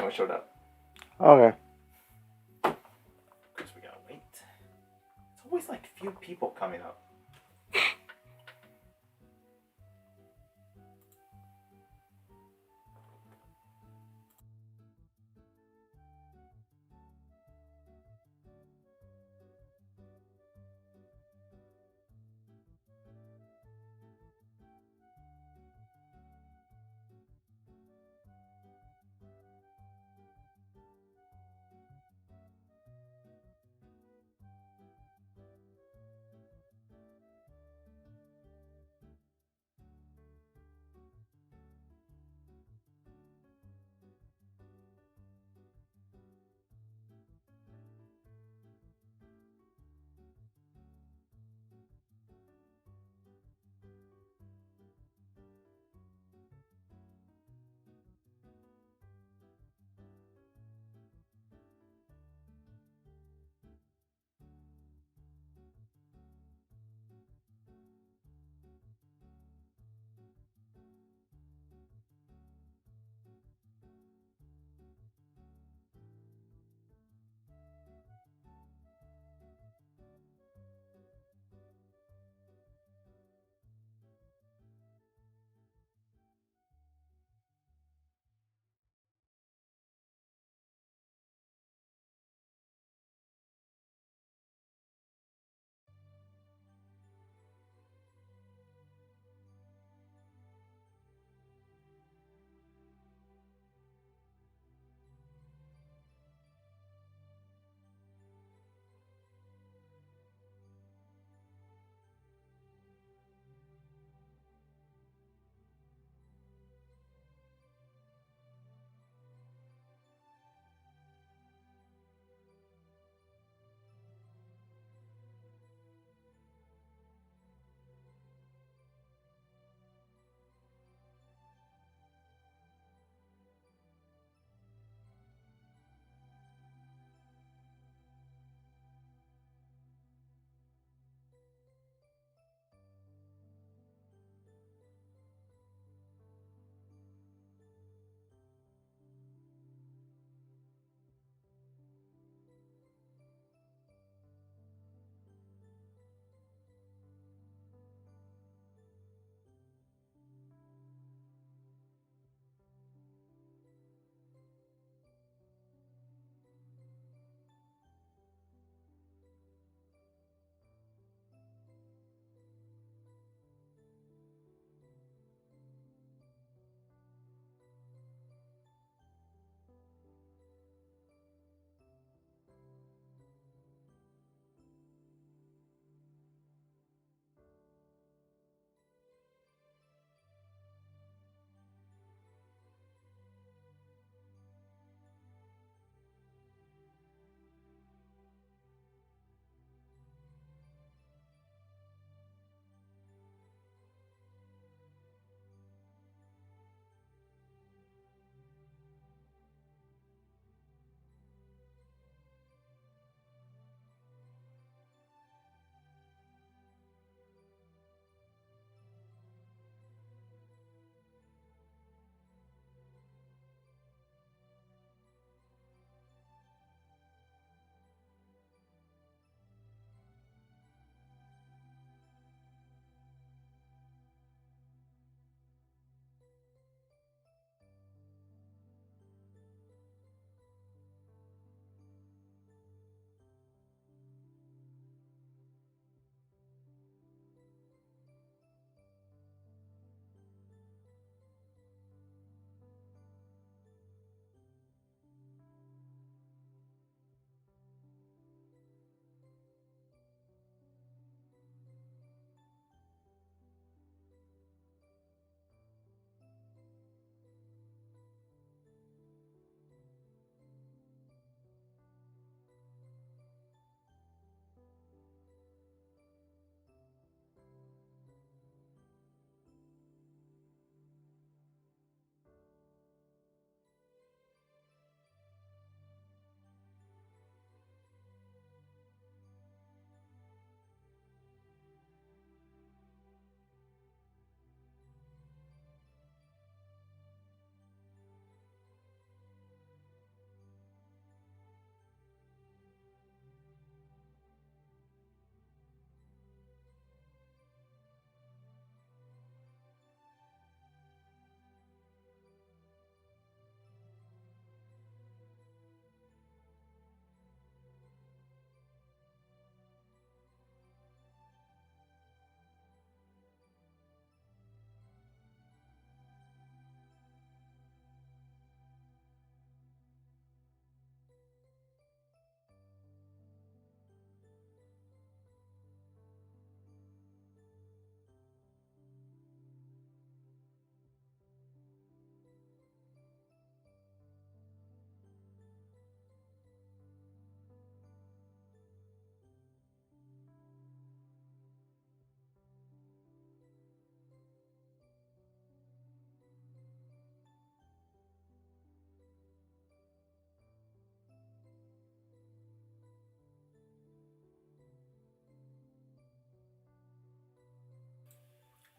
one showed up. Okay. Because we gotta wait. It's always like few people coming up.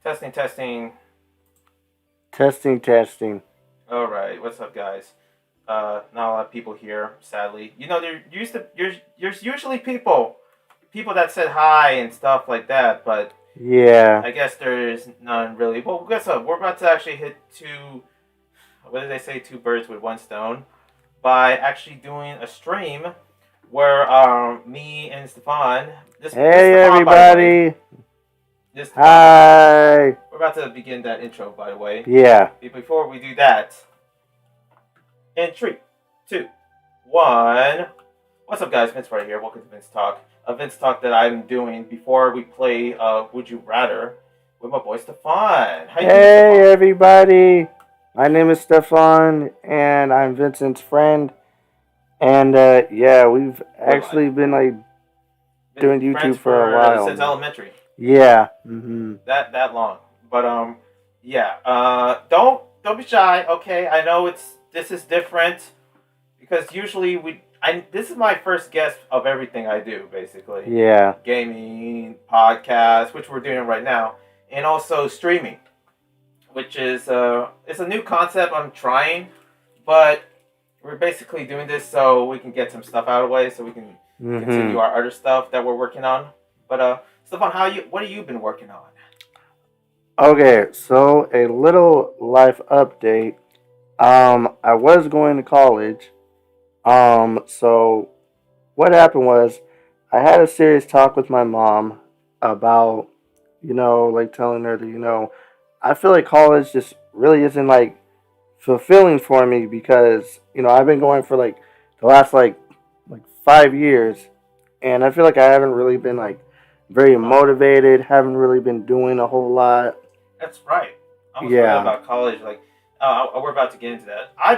Testing, testing. Testing. All right, what's up, guys? Not a lot of people here, sadly. You know, there's usually people that said hi and stuff like that, but Yeah. I guess there's none really. Well, guess what? We're about to actually hit two. What did they say? Two birds with one stone, by actually doing a stream where me and Stephon. This Hey, Stephon, by the way. everybody. This Stephon, Hi. we're about to begin that intro, by the way. Yeah. Before we do that, in 3, 2, 1. What's up, guys? Vince right here. Welcome to VinzTalk. A VinzTalk that I'm doing before we play Would You Rather with my boy Stephon. How you doing, Hey, Stephon? everybody. My name is Stephon, and I'm Vincent's friend. And, yeah, we've actually been, doing YouTube Friends for a while. since elementary. Yeah. Mm-hmm. That long. But yeah. Don't be shy. Okay, I know this is different because usually this is my first guess of everything I do, basically. Yeah. Gaming, podcast, which we're doing right now, and also streaming, which is it's a new concept I'm trying, but we're basically doing this so we can get some stuff out of the way, so we can continue our other stuff that we're working on. But Stephon, what have you been working on? Okay, so a little life update. I was going to college. So what happened was I had a serious talk with my mom about, telling her that, I feel like college just really isn't fulfilling for me because, I've been going for the last 5 years, and I feel like I haven't really been very motivated, haven't really been doing a whole lot. That's right. I almost forgot about college. We're about to get into that. I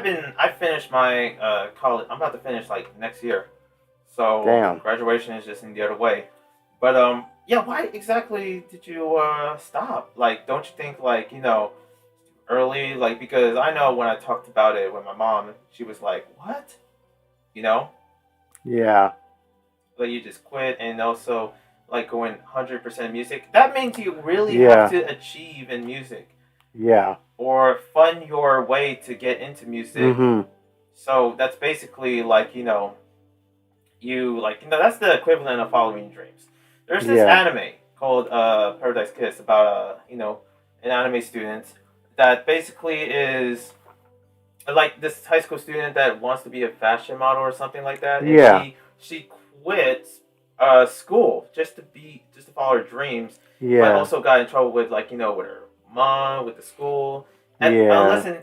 finished my college. I'm about to finish next year. So Damn. Graduation is just in the other way. But yeah, why exactly did you stop? Don't you think early? Because I know when I talked about it with my mom, she was like, "What?" Yeah. You just quit, and also going 100% music. That means you really have to achieve in music. Yeah. Or fund your way to get into music. Mm-hmm. So that's basically that's the equivalent of following dreams. There's this anime called Paradise Kiss about an anime student that basically is this high school student that wants to be a fashion model or something like that. And she quits school just to follow her dreams. Yeah. But also got in trouble with with her mom, with the school. And listen,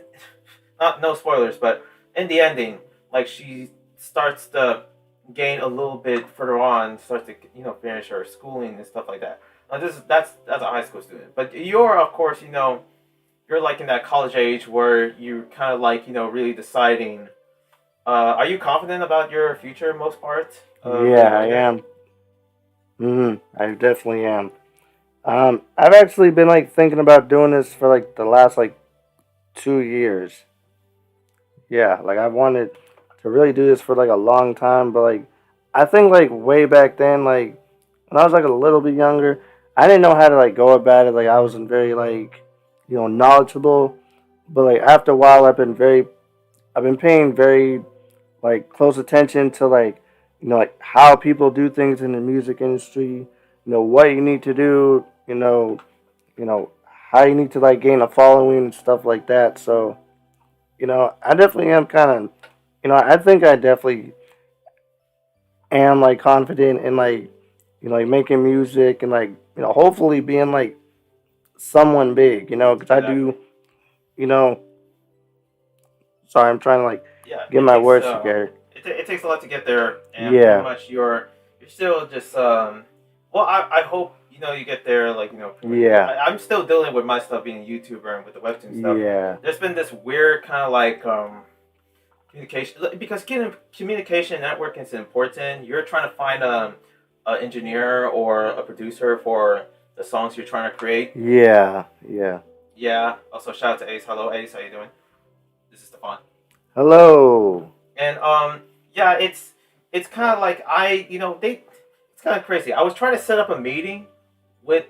no spoilers, but in the ending, she starts to gain a little bit further on, starts to finish her schooling and stuff like that. Now that's a high school student, but you're of course you're in that college age where you're kind of really deciding. Are you confident about your future most part? I am. I definitely am. I've actually been thinking about doing this for the last 2 years. Yeah, I've wanted to really do this for a long time, but I think way back then, when I was a little bit younger, I didn't know how to go about it. I wasn't very knowledgeable, but after a while, I've been paying very close attention to how people do things in the music industry. What you need to do. How you need to gain a following and stuff like that. So, I definitely am kind of, I think I definitely am confident in making music and hopefully being someone big, because I do, sorry, I'm trying to get my words together. It takes a lot to get there, and pretty much you're still just I hope you get there I'm still dealing with my stuff being a YouTuber and with the webtoon stuff. Yeah. There's been this weird kind of communication, because communication networking is important. You're trying to find an engineer or a producer for the songs you're trying to create. Yeah. Also shout out to Ace. Hello Ace, how you doing? This is Stephon. Hello. And it's kind of it's kind of crazy. I was trying to set up a meeting with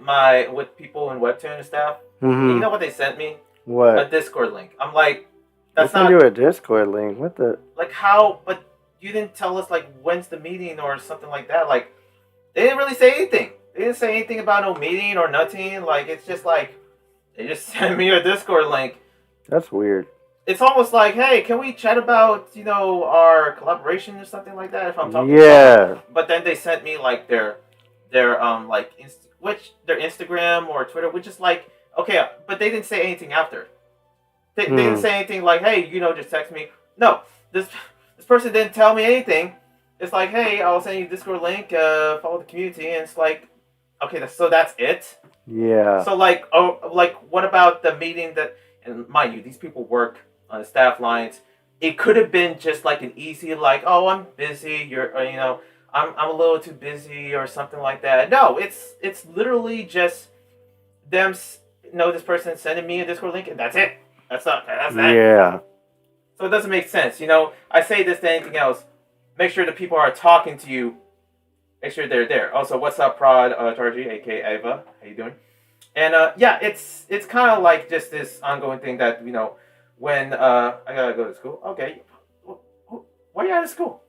people in Webtoon and stuff. Mm-hmm. You know what they sent me? What? A Discord link. I'm like, that's they not. Send you a Discord link. What the? Like how? But you didn't tell us like when's the meeting or something like that. Like they didn't really say anything. They didn't say anything about no meeting or nothing. Like it's just like they just sent me a Discord link. That's weird. It's almost like, hey, can we chat about our collaboration or something like that? If I'm talking, But then they sent me like their their Instagram or Twitter, which is like okay, but they didn't say anything after. They didn't say anything like, hey, just text me. No, this person didn't tell me anything. It's like, hey, I'll send you a Discord link, follow the community, and it's like, okay, so that's it? Yeah. So, like, what about the meeting that, and mind you, these people work on the staff lines. It could have been just like an easy, like, oh, I'm busy, I'm a little too busy or something like that. No, it's literally just them, this person sending me a Discord link, and that's it. That's that. Yeah. So it doesn't make sense. I say this to anything else. Make sure the people are talking to you. Make sure they're there. Also, what's up, Prod Tarji, aka Ava? How you doing? And yeah, it's kind of like just this ongoing thing that when I gotta go to school. Okay, why are you out of school?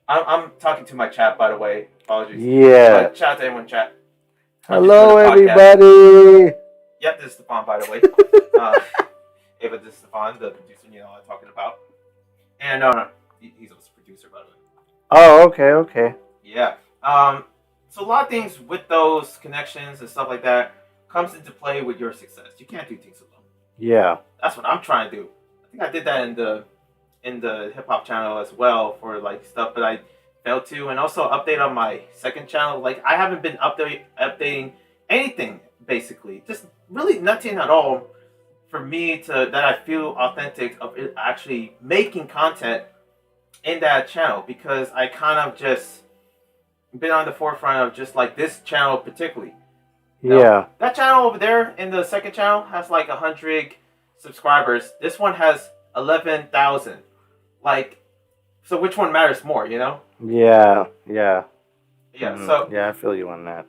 I'm talking to my chat, by the way. Apologies. Yeah. Shout out to everyone, chat. Hello, everybody. Yep, this is Stephon, by the way. Ava, this is Stephon, the producer. I'm talking about. And no, he's also a producer, by the way. Oh, okay. Yeah. So a lot of things with those connections and stuff like that comes into play with your success. You can't do things alone. Yeah. That's what I'm trying to do. I think I did that in the hip hop channel as well for like stuff that I failed to, and also update on my second channel. Like I haven't been updating anything basically, just really nothing at all for me that I feel authentic of it actually making content in that channel, because I kind of just been on the forefront of just like this channel particularly. Yeah. That channel over there in the second channel has like 100 subscribers. This one has 11,000. Like, so which one matters more, Yeah. Yeah. So yeah, I feel you on that.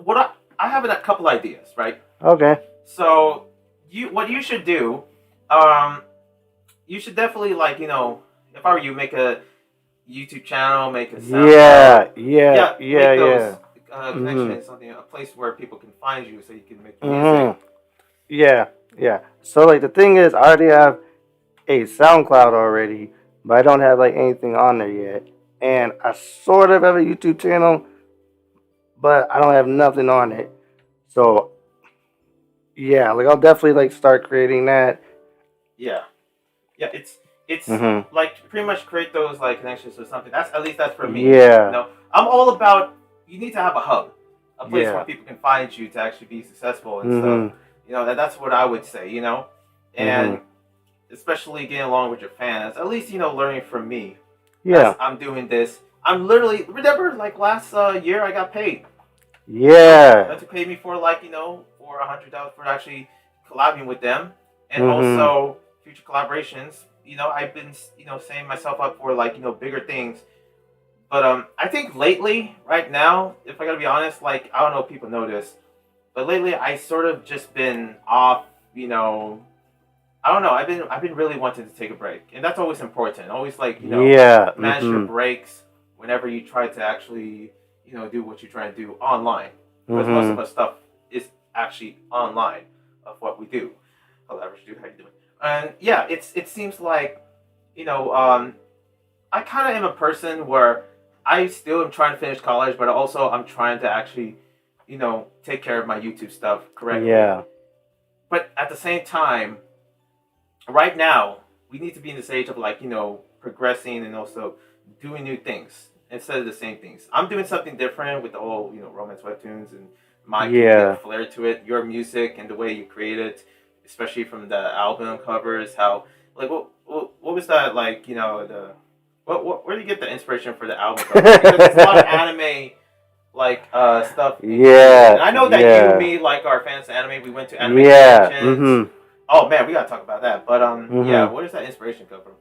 What I have a couple ideas, right? Okay. So what you should do, you should definitely if I were you, make a YouTube channel, make a SoundCloud. Yeah. Connection, something, a place where people can find you, so you can make music. Yeah. So like the thing is, I already have a SoundCloud already, but I don't have like anything on there yet. And I sort of have a YouTube channel, but I don't have nothing on it. So yeah, like I'll definitely like start creating that. Yeah, it's like pretty much create those like connections or something. That's for me. Yeah. I'm all about, you need to have a hub, a place where people can find you to actually be successful and stuff. That's what I would say. And especially getting along with your fans, at least learning from me. Yeah. I'm doing this. I'm literally, remember like last year I got paid. Yeah. That's to pay me for for $100 for actually collabing with them, and also future collaborations. I've been setting myself up for bigger things. But I think lately, right now, if I gotta be honest, I don't know if people know this, but lately I sort of just been off. I don't know. I've been really wanting to take a break, and that's always important. Always manage your breaks whenever you try to actually do what you're trying to do online, because most of our stuff is actually online of what we do. Hello, how you doing? And yeah, it seems like I kind of am a person where I still am trying to finish college, but also I'm trying to actually take care of my YouTube stuff correctly. Yeah. But at the same time, right now we need to be in the stage of progressing and also doing new things instead of the same things. I'm doing something different with the whole romance webtoons and my flair to it, your music and the way you create it, especially from the album covers. How what was that where do you get the inspiration for the album cover? Because it's a lot of anime stuff. Yeah. And I know that you and me our fans of anime. We went to anime conventions. Oh man, we gotta talk about that. But yeah, where does that inspiration come from?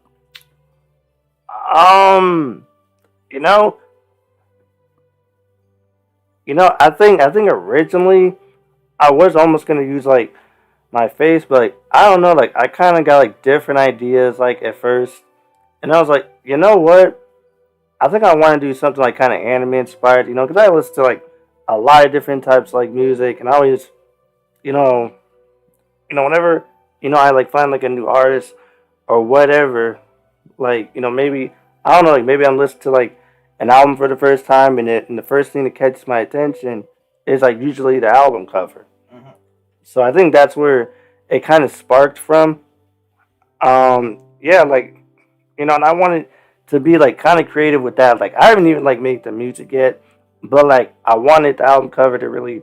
I think originally I was almost gonna use like my face, but like I don't know, like I kind of got like different ideas like at first, and I was like, you know what? I think I want to do something like kind of anime inspired, because I listen to like a lot of different types of like music, and I always, you know, whenever I like find like a new artist or whatever, like maybe I don't know, like maybe I'm listening to like an album for the first time, and the first thing that catches my attention is like usually the album cover. Mm-hmm. So I think that's where it kind of sparked from. Yeah, like and I wanted to be like kind of creative with that. Like I haven't even like made the music yet, but like I wanted the album cover to really,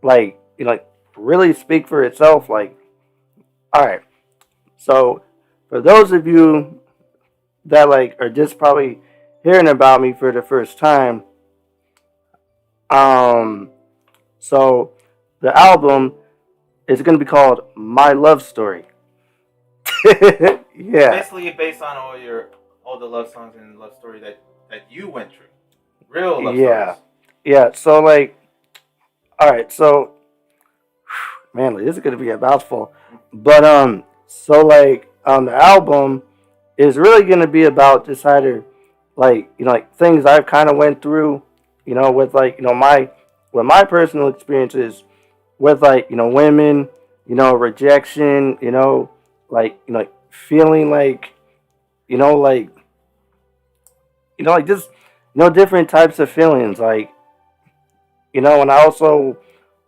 like like really speak for itself. Like, all right, so for those of you that like are just probably hearing about me for the first time, um, so the album is gonna be called My Love Story. Yeah. Basically, based on all the love songs and love story that you went through, real love Yeah. stories. Yeah. So like, all right. So man, like, this is gonna be a mouthful, but so like the album is really gonna be about just either like like things I've kind of went through, with like my personal experiences with like women, rejection, like feeling like like like just different types of feelings, like and I also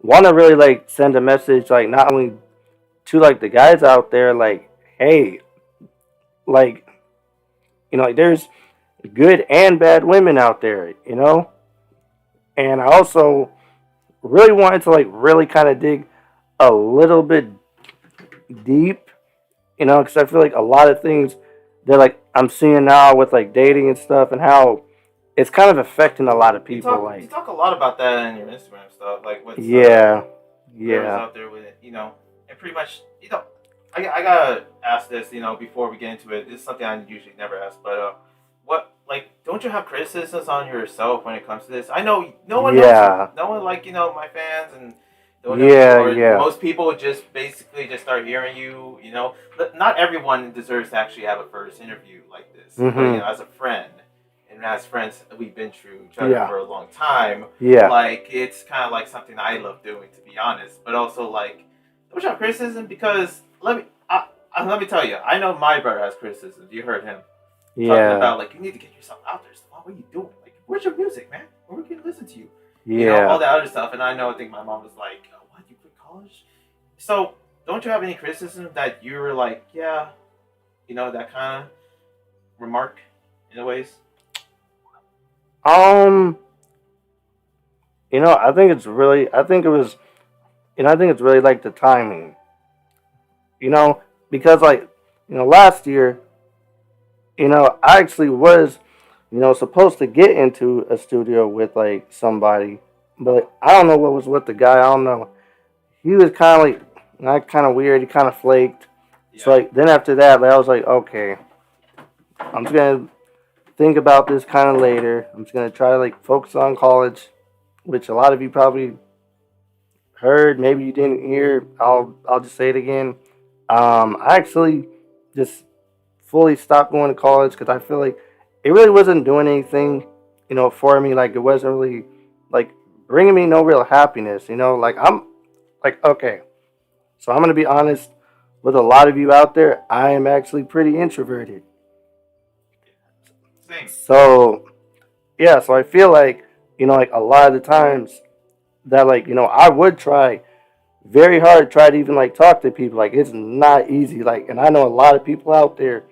want to really like send a message like not only to like the guys out there, like hey, like like there's good and bad women out there, and I also really wanted to like really kind of dig a little bit deep, because I feel like a lot of things that like I'm seeing now with like dating and stuff, and how it's kind of affecting a lot of You people. talk you talk a lot about that in your Instagram stuff, like what's Yeah, whoever's yeah, out there with it, and pretty much I gotta ask this, before we get into it. This is something I usually never ask, but what like don't you have criticisms on yourself when it comes to this? I know no one knows yeah, you. No one like my fans and don't know you, yeah, or yeah, most people just basically just start hearing you. But not everyone deserves to actually have a first interview like this. But mm-hmm, as a friend. And as friends, we've been through each other yeah, for a long time. yeah, Like it's kind of like something I love doing, to be honest. But also like, don't you have criticism? Because let me tell you, I know my brother has criticism. You heard him talking yeah, about like you need to get yourself out there. So what are you doing? Like, where's your music, man? Where we can listen to you? All yeah. that other stuff. And I think my mom was like, oh, "What? You quit college?" So don't you have any criticism that you were like, yeah, that kind of remark in a ways? Um, I think it's really, I think it was, I think it's really like the timing, because like, last year, I actually was, supposed to get into a studio with like somebody, but I don't know what was with the guy. I don't know. He was kind of like, not kind of weird. He kind of flaked. So Yeah. like, then after that, like, I was like, okay, I'm just gonna think about this kind of later. I'm just gonna try to like focus on college, which a lot of you probably heard. Maybe you didn't hear. I'll just say it again. I actually just fully stopped going to college because I feel like it really wasn't doing anything, for me. Like it wasn't really like bringing me no real happiness. Like I'm like okay. So I'm gonna be honest with a lot of you out there. I am actually pretty introverted. Same. So yeah, so I feel like like a lot of the times that like I would try very hard to try to even like talk to people. Like it's not easy. Like, and I know a lot of people out there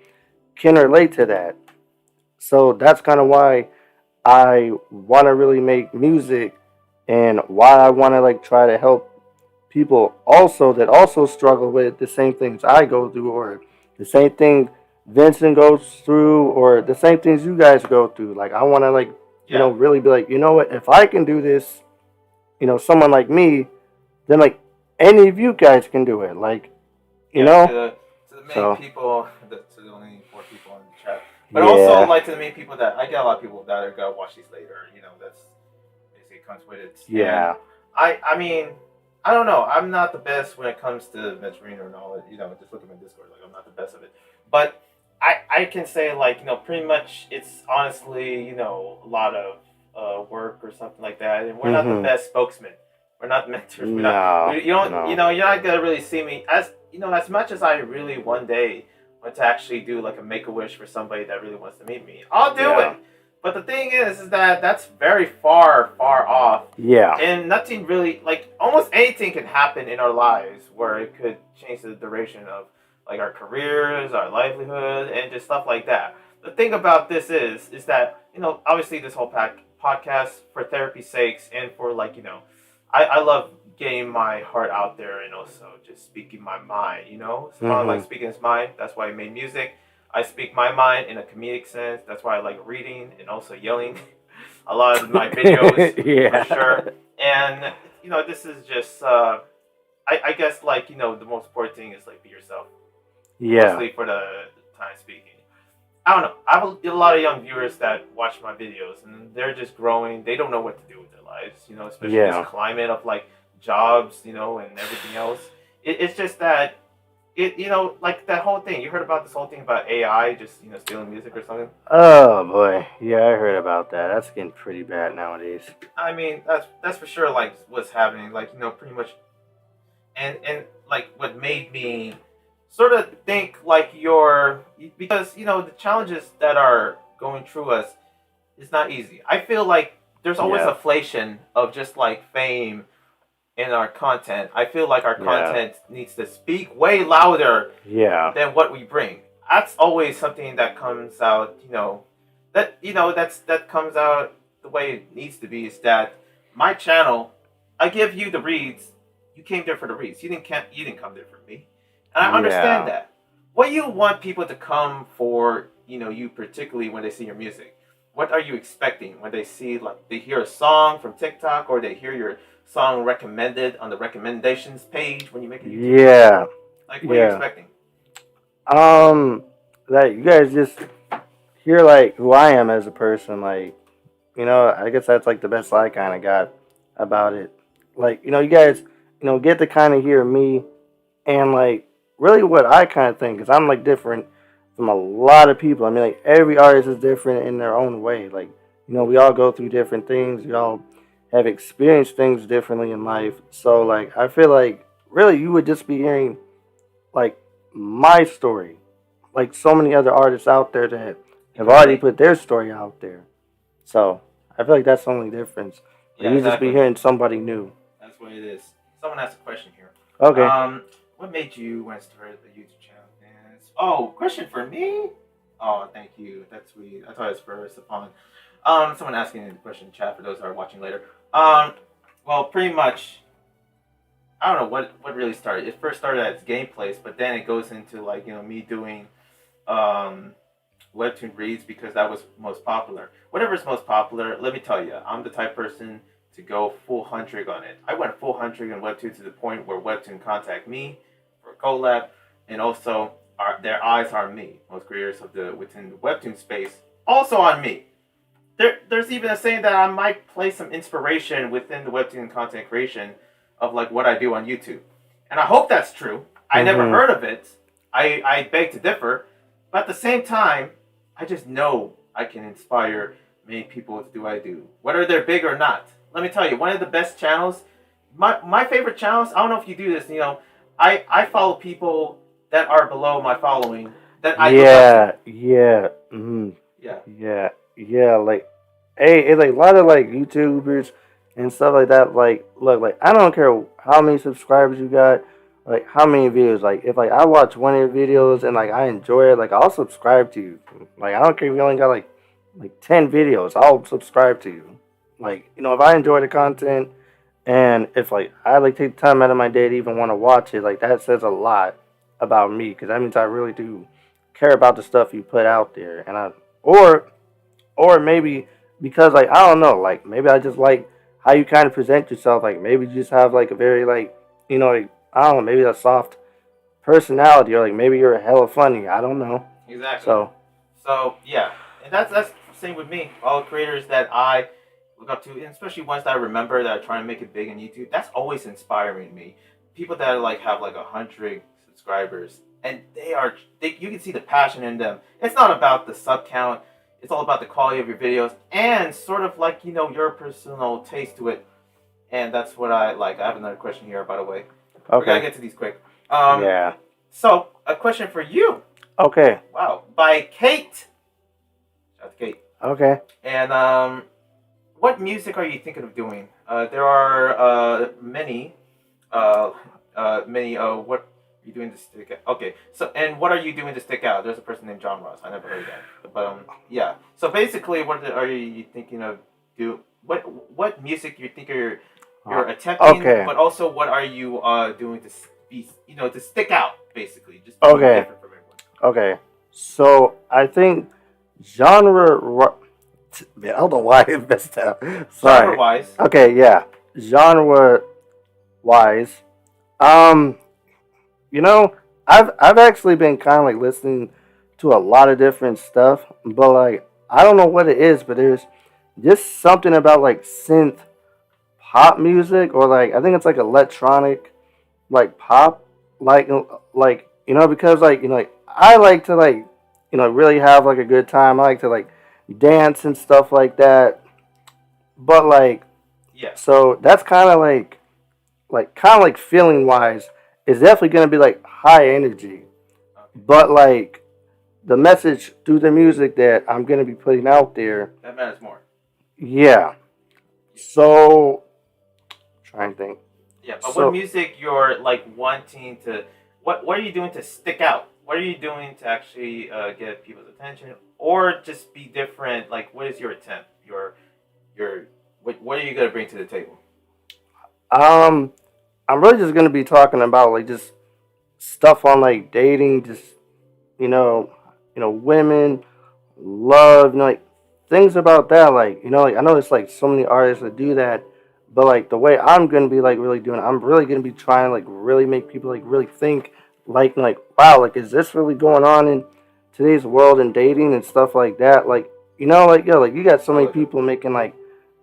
can relate to that. So that's kind of why I want to really make music, and why I want to like try to help people also that also struggle with the same things I go through, or the same thing Vincent goes through, or the same things you guys go through. Like I want to like Yeah. really be like, what, if I can do this, someone like me, then like any of you guys can do it. Like, Yeah, to the main so people, to the only 4 people in the chat, but also yeah, like to the main people that I get a lot of people that are gonna watch these later. That's basically comes with it. Yeah. And I mean, I don't know. I'm not the best when it comes to mentoring and all that. Just look at my Discord. Like, I'm not the best of it. But I can say, like, pretty much it's honestly, a lot of work or something like that. And we're not the best spokesmen. We're not mentors. We're not, you don't, no. You're not going to really see me as, as much as I really one day want to actually do like a Make-A-Wish for somebody that really wants to meet me. I'll do it. But the thing is that that's very far off. Yeah. And nothing really, like, almost anything can happen in our lives where it could change the duration of, like, our careers, our livelihood, and just stuff like that. The thing about this is that, obviously this whole podcast, for therapy's sakes, and for, like, I love getting my heart out there and also just speaking my mind, Stephon likes speaking his mind. That's why he made music. I speak my mind in a comedic sense. That's why I like reading and also yelling a lot of my videos, for sure. And, this is just, I guess, like, the most important thing is, like, be yourself. Yeah. Mostly for the time speaking. I don't know. I have a lot of young viewers that watch my videos, and they're just growing. They don't know what to do with their lives, especially this climate of, like, jobs, and everything else. It's just that, like that whole thing. You heard about this whole thing about AI just, stealing music or something? Oh, boy. Yeah, I heard about that. That's getting pretty bad nowadays. I mean, that's for sure, like, what's happening. Like, pretty much. And like, what made me sort of think, like, because, the challenges that are going through us is not easy. I feel like there's always inflation of just, like, fame in our content. I feel like our content needs to speak way louder than what we bring. That's always something that comes out, that comes out the way it needs to be, is that my channel, I give you the reads. You came there for the reads. You didn't come there for me. And I understand that. What you want people to come for, you particularly when they see your music? What are you expecting when they see, like, they hear a song from TikTok, or they hear your song recommended on the recommendations page when you make a YouTube video? Like, what are you expecting? That you guys just hear, like, who I am as a person. Like, I guess that's, like, the best I kind of got about it. Like, you guys, get to kind of hear me and, like, really what I kind of think, because I'm, like, different from a lot of people. I mean, like, every artist is different in their own way. Like, we all go through different things. We all have experienced things differently in life. So, like, I feel like really you would just be hearing, like, my story. Like, so many other artists out there that have already put their story out there. So, I feel like that's the only difference. Yeah, you just be hearing somebody new. That's what it is. Someone asked a question here. Okay. What made you want to start the YouTube channel? Oh, question for me? Oh, thank you. That's sweet. I thought it was for Stephon. Someone asking the question in chat for those that are watching later. Well, pretty much, I don't know what really started. It first started as gameplays, but then it goes into, like, me doing webtoon reads because that was most popular. Whatever's most popular, let me tell you, I'm the type of person to go full 100 on it. I went full 100 on webtoon to the point where webtoon contact me for a collab, and also their eyes are on me. Most creators within the webtoon space also on me. There's even a saying that I might place some inspiration within the webtoon content creation of, like, what I do on YouTube, and I hope that's true. I never heard of it. I beg to differ, but at the same time, I just know I can inspire many people to do what I do, whether they're big or not. Let me tell you, one of the best channels, my favorite channels. I don't know if you do this. I follow people that are below my following that I look up to. Like, hey, like, a lot of, like, YouTubers and stuff like that. Like, look, like, I don't care how many subscribers you got, like, how many videos. Like, if, like, I watch one of your videos and, like, I enjoy it, like, I'll subscribe to you. Like, I don't care if you only got like 10 videos, I'll subscribe to you. Like, if I enjoy the content, and if, like, I, like, take time out of my day to even want to watch it, like, that says a lot about me, because that means I really do care about the stuff you put out there. And or maybe because, like, I don't know, like, maybe I just like how you kind of present yourself. Like, maybe you just have, like, a very, like, like, I don't know, maybe a soft personality, or, like, maybe you're hella funny. I don't know. Exactly. So yeah, and that's the same with me. All the creators that I look up to, and especially ones that I remember that are trying to make it big on YouTube. That's always inspiring me. People that like have like 100 subscribers, and you can see the passion in them. It's not about the sub count. It's all about the quality of your videos and sort of like your personal taste to it. And that's what I like. I have another question here, by the way. Okay. We're gonna get to these quick. Yeah. So a question for you. Okay. Wow. By Kate. Shout out to Kate. Okay. And what music are you thinking of doing? There are many. What are you doing to stick out? Okay. So, and what are you doing to stick out? There's a person named John Ross. I never heard that. But yeah. So basically, what are you thinking of do? What music you think you're attempting? Okay. But also, what are you doing to be to stick out? Basically, just okay. Different from everyone. Okay. So I think genre. Man, I don't know why I messed up. Sorry. Genre wise. Okay, yeah. Genre wise. I've actually been kind of like listening to a lot of different stuff, but like I don't know what it is, but there's just something about like synth pop music, or like I think it's like electronic like pop, because like I like to like really have like a good time. I like to like dance and stuff like that, but like yeah, so that's kind of like feeling wise, it's definitely gonna be like high energy, but like the message through the music that I'm gonna be putting out there, that matters more. Yeah. So trying to think. Yeah, but what music you're like wanting to? What are you doing to stick out? What are you doing to actually get people's attention, or just be different? Like, what is your attempt? What are you gonna bring to the table? I'm really just gonna be talking about like just stuff on like dating, just women, love, like things about that. Like like I know it's like so many artists that do that, but like the way I'm gonna be like really doing it, I'm really gonna be trying to like really make people like really think like wow, like is this really going on in today's world and dating and stuff like that? Like like like you got so many people making like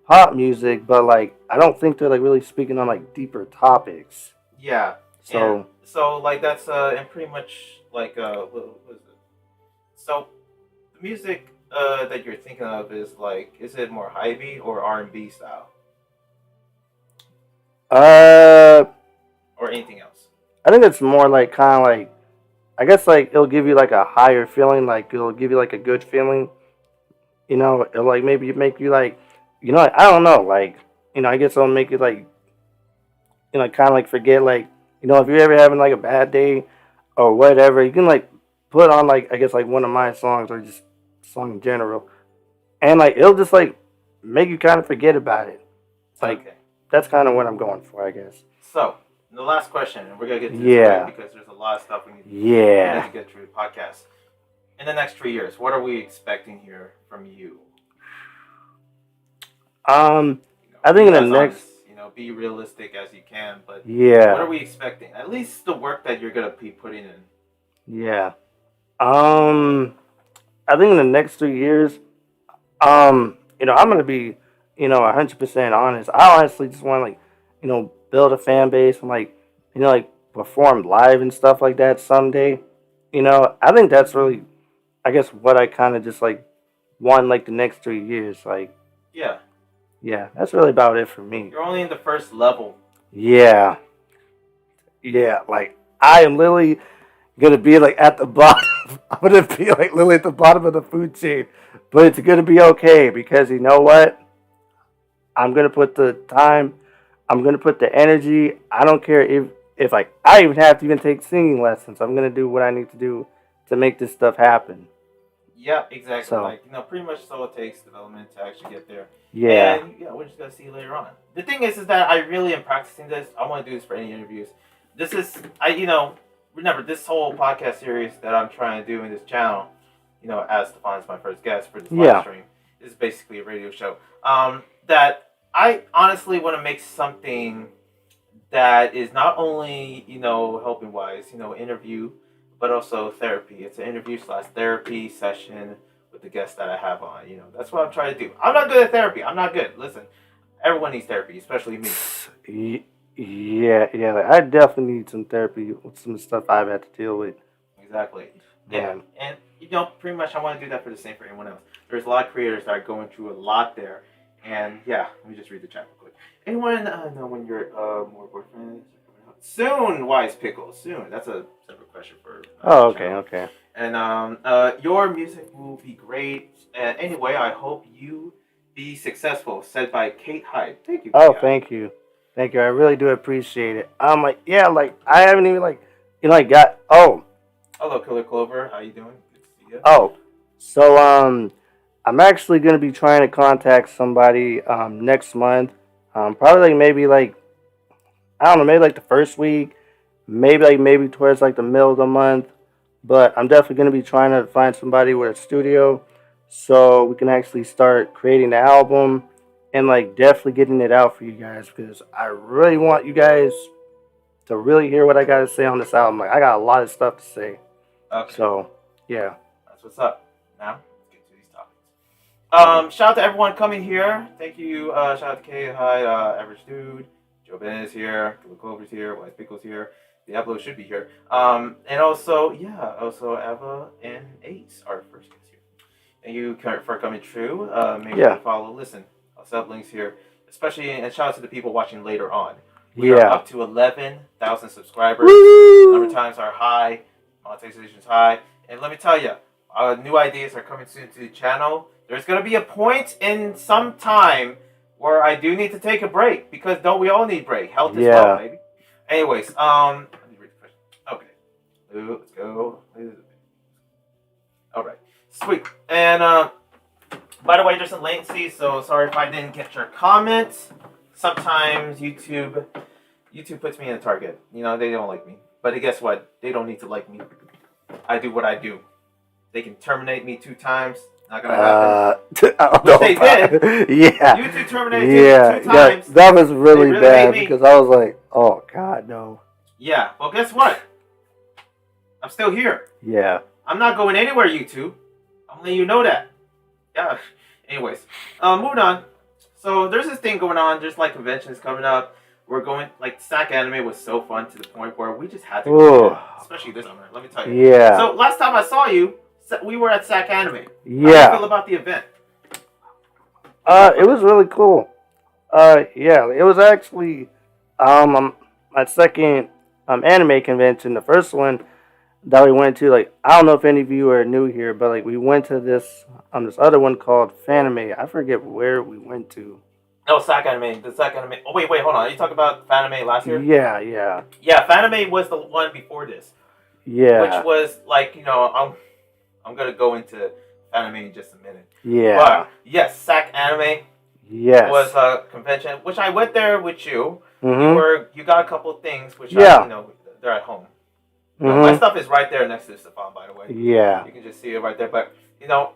pop music, but like I don't think they're like really speaking on like deeper topics. Yeah. So like that's and pretty much like what is it? So the music that you're thinking of is like, is it more hypey or R&B style? Or anything else? I think it's more like kind of like, I guess like it'll give you like a higher feeling, like it'll give you like a good feeling. It'll like maybe make you like, like, I don't know, like, I guess it'll make you like, kind of like forget like, if you're ever having like a bad day or whatever, you can like put on like, I guess like one of my songs or just song in general, and like it'll just like make you kind of forget about it. Like okay. That's kind of what I'm going for, I guess. So the last question, and we're gonna get to this because there's a lot of stuff we need to get through the podcast. In the next 3 years, what are we expecting here from you? I think in the next, be realistic as you can, but what are we expecting? At least the work that you're gonna be putting in. Yeah. I think in the next 3 years, I'm gonna be, 100% honest. I honestly just want to like, build a fan base and like, like perform live and stuff like that someday. I think that's really, I guess, what I kind of just like want like the next 3 years. Like, yeah, that's really about it for me. You're only in the first level. Yeah, like I am literally gonna be like at the bottom. I'm gonna be like literally at the bottom of the food chain, but it's gonna be okay because you know what? I'm gonna put the time. I'm gonna put the energy. I don't care if like I even have to even take singing lessons. I'm gonna do what I need to do to make this stuff happen. Yeah, exactly. So, like pretty much all it takes development to actually get there. Yeah. And we're just gonna see you later on. The thing is that I really am practicing this. I want to do this for any interviews. This is remember this whole podcast series that I'm trying to do in this channel. As Stephon is my first guest for this live stream, is basically a radio show. That I honestly want to make something that is not only helping wise interview, but also therapy. It's an interview / therapy session with the guests that I have on. That's what I'm trying to do. I'm not good at therapy. I'm not good. Listen, everyone needs therapy, especially me. Yeah. Like, I definitely need some therapy with some stuff I've had to deal with. Exactly. Yeah. And pretty much I want to do that for the same for anyone else. There's a lot of creators that are going through a lot there. And yeah, let me just read the chat real quick. Anyone know when your more boyfriends are coming out? Soon, Wise Pickle. Soon. That's a separate question for. Okay. And your music will be great. And anyway, I hope you be successful. Said by Kate Hyde. Thank you. Oh, thank you. I really do appreciate it. I haven't even got. Oh. Hello, Killer Clover. How you doing? Good to see you. Oh, so I'm actually gonna be trying to contact somebody next month. Probably maybe I don't know, maybe the first week, maybe towards the middle of the month. But I'm definitely gonna be trying to find somebody with a studio, so we can actually start creating the album and definitely getting it out for you guys, because I really want you guys to really hear what I gotta say on this album. I got a lot of stuff to say. Okay. So yeah. That's what's up. Now, let's get to these topics. Shout out to everyone coming here. Thank you. Shout out to Kay, hi, Average Dude, Joe Ben is here, Killer Clover's here, Wise Pickle's here. Diablo should be here. And also Eva and Ace, our first guest here. Thank you for coming through. Make sure to follow, listen. I'll set up links here, and shout out to the people watching later on. We are up to 11,000 subscribers. Woo! Number of times are high. Monetization's high. And let me tell you, new ideas are coming soon to the channel. There's going to be a point in some time where I do need to take a break, because don't we all need break? Health is well, baby. Anyways, let me read the question. Okay. Let's go. All right. Sweet. And by the way, there's some latency, so sorry if I didn't get your comments. Sometimes YouTube puts me in a target. They don't like me. But guess what? They don't need to like me. I do what I do. They can terminate me 2 times. Not gonna happen. Which they did. Yeah. YouTube terminated me 2 times. That was really bad, because I was like, oh God, no. Yeah. Well, guess what? I'm still here. Yeah. I'm not going anywhere, YouTube. I'm letting you know that. Yeah. Anyways, moving on. So there's this thing going on. There's conventions coming up. We're going, SAC Anime was so fun to the point where we just had to go, especially this summer. Let me tell you. Yeah. So last time I saw you, we were at SAC Anime. Yeah. How do you feel about the event? It was really cool. It was actually my second anime convention. The first one that we went to, I don't know if any of you are new here, but we went to this other one called Fanime. I forget where we went to. No, SAC Anime. The SAC Anime. Oh, wait, hold on. Are you talking about Fanime last year? Yeah. Yeah, Fanime was the one before this. Yeah. Which was I'm gonna go into Fanime in just a minute. Yeah. But yes, SAC Anime. Yes. Was a convention which I went there with you. Mm-hmm. You got a couple of things which they're at home. Mm-hmm. My stuff is right there next to Stephon, by the way. Yeah. You can just see it right there. But we got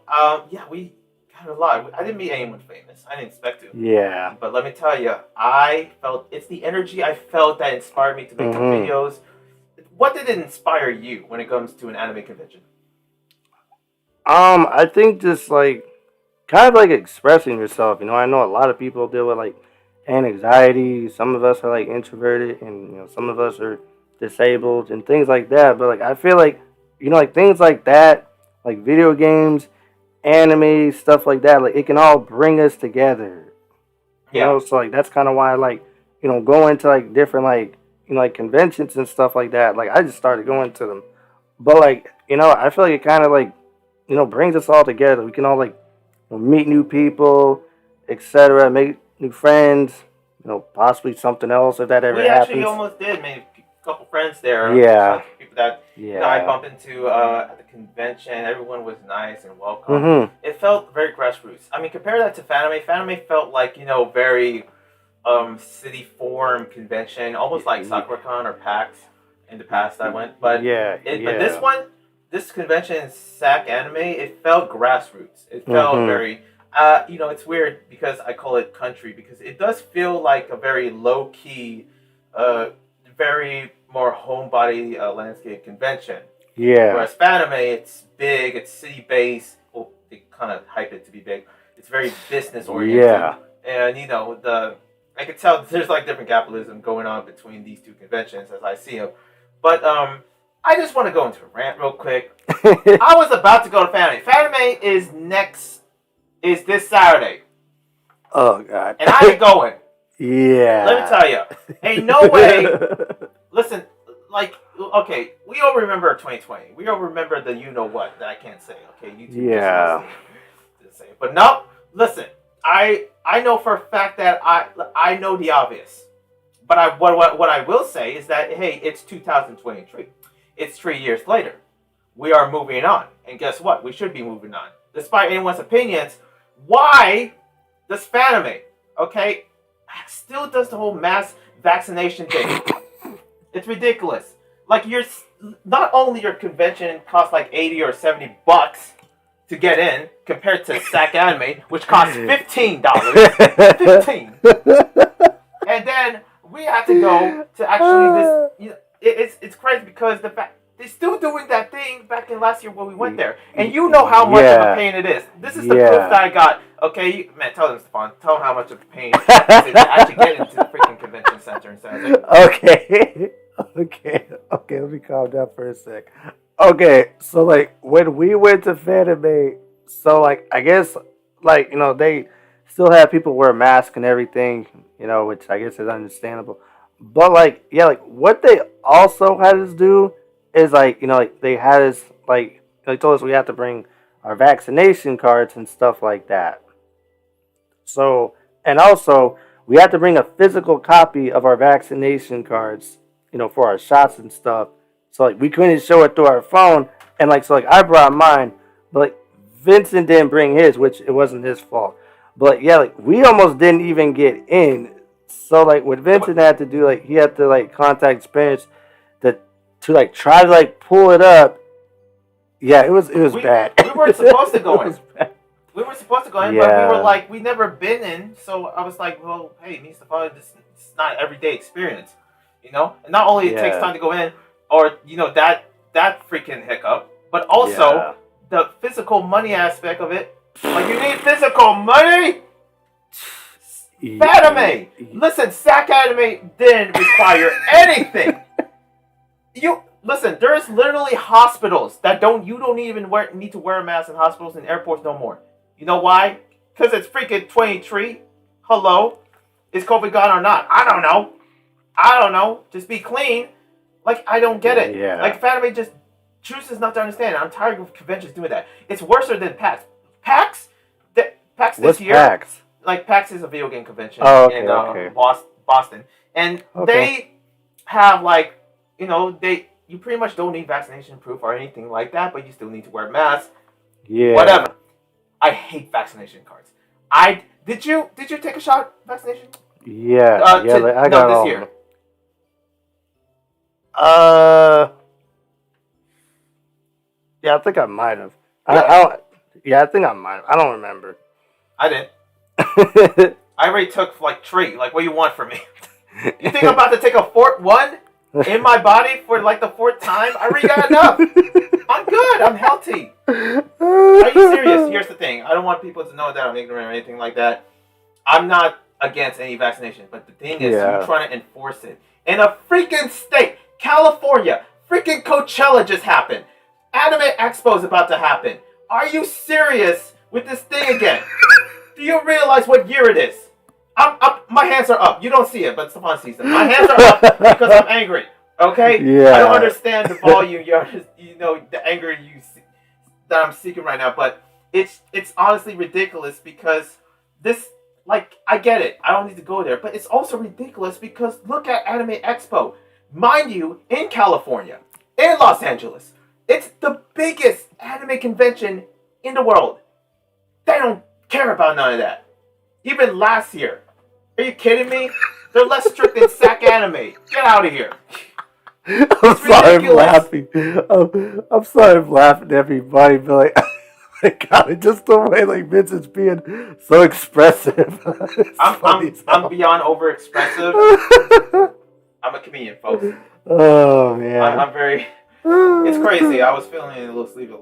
a lot. I didn't meet anyone famous. I didn't expect to. Yeah. But let me tell you, I felt it's the energy I felt that inspired me to make the videos. What did it inspire you when it comes to an anime convention? I think just kind of expressing yourself. I know a lot of people deal with anxiety. Some of us are introverted, and some of us are disabled and things like that. But I feel things like that, video games, anime, stuff like that, it can all bring us together. So that's kind of why I going to different conventions and stuff like that. I just started going to them. But I feel it kind of brings us all together. We can all meet new people, etc., make new friends, possibly something else if that ever happens. We actually almost did make a couple friends there. Yeah. People that I bumped into at the convention. Everyone was nice and welcome. Mm-hmm. It felt very grassroots. I mean, compare that to Fanime. Fanime felt very city form convention, almost like SakuraCon or PAX in the past I went. But but this convention, SAC Anime, it felt grassroots. It felt very, it's weird because I call it country, because it does feel like a very low key, very more homebody landscape convention. Yeah. Whereas Fanime, it's big, it's city based. Well, they kind of hype it to be big. It's very business oriented. Yeah. And I could tell there's like different capitalism going on between these two conventions as I see them. But I just want to go into a rant real quick. I was about to go to Fanime. Fanime is this Saturday. Oh God. And I ain't going. Yeah. Let me tell you, ain't no way. Listen, okay, we all remember 2020. We all remember the you know what that I can't say. Okay, YouTube. Yeah. Just say it. But no, listen. I know for a fact that I know the obvious. But what I will say is that hey, it's 2023. It's 3 years later. We are moving on, and guess what? We should be moving on, despite anyone's opinions. Why does Fanime, okay, still does the whole mass vaccination thing? It's ridiculous. Like not only your convention costs like $80 or $70 to get in, compared to SAC Anime, which costs $15. $15. And then we have to go to actually this. It's crazy because the fact they're still doing that thing back in last year when we went there, and you know how much of a pain it is. This is the proof that I got. Okay, man, tell them, Stephon. Tell them how much of a pain it is to actually get into the freaking convention center in San Jose. Okay. Let me calm down for a sec. Okay, so like when we went to Fanime, so like I guess like they still have people wear masks and everything, which I guess is understandable. But like what they also had us do is like they had us like they told us we have to bring our vaccination cards and stuff like that. So and also we had to bring a physical copy of our vaccination cards, for our shots and stuff. So like we couldn't show it through our phone, and so I brought mine, but like Vincent didn't bring his, which it wasn't his fault. But we almost didn't even get in. So like what Vincent had to do, he had to contact his parents to try to pull it up. Yeah, it was bad. We weren't supposed to go in. We were supposed to go in, but we were we never been in. So I was like, well, hey, me and Stephon, this is not an everyday experience, And not only it takes time to go in, or that freaking hiccup, but also the physical money aspect of it. You need physical money. Fanime. Listen, SAC Anime didn't require anything. Listen. There's literally hospitals that you don't even need to wear a mask in hospitals and airports no more. You know why? Because it's freaking 23. Hello, is COVID gone or not? I don't know. Just be clean. I don't get it. Yeah. Fanime just chooses not to understand. I'm tired of conventions doing that. It's worse than PAX. PAX this year. PAX? PAX is a video game convention in Boston, and they have you pretty much don't need vaccination proof or anything like that, but you still need to wear a mask. Yeah. Whatever. I hate vaccination cards. Did you take a shot vaccination? Yeah. I got this year. Yeah, I think I might have. I think I might have. I don't remember. I didn't. I already took 3. What do you want from me? You think I'm about to take a 4th one in my body for the 4th time? I already got enough. I'm good. I'm healthy. Are you serious? Here's the thing. I don't want people to know that I'm ignorant or anything like that. I'm not against any vaccination, but the thing is, you're trying to enforce it in a freaking state. California, freaking Coachella just happened. Anime Expo is about to happen. Are you serious with this thing again? Do you realize what year it is? My hands are up. You don't see it, but Stephon sees them. My hands are up because I'm angry. Okay? Yeah. I don't understand the volume. The anger that I'm seeking right now, but it's honestly ridiculous because this. I get it. I don't need to go there, but it's also ridiculous because look at Anime Expo. Mind you, in California, in Los Angeles, it's the biggest anime convention in the world. They don't care about none of that. Even last year. Are you kidding me? They're less strict than SAC Anime. Get out of here. I'm sorry I'm laughing. I'm sorry I'm laughing at everybody, but God, just the way Vincent's being so expressive. I'm beyond over expressive. I'm a comedian, folks. Oh man. I'm very It's crazy. I was feeling a little sleepy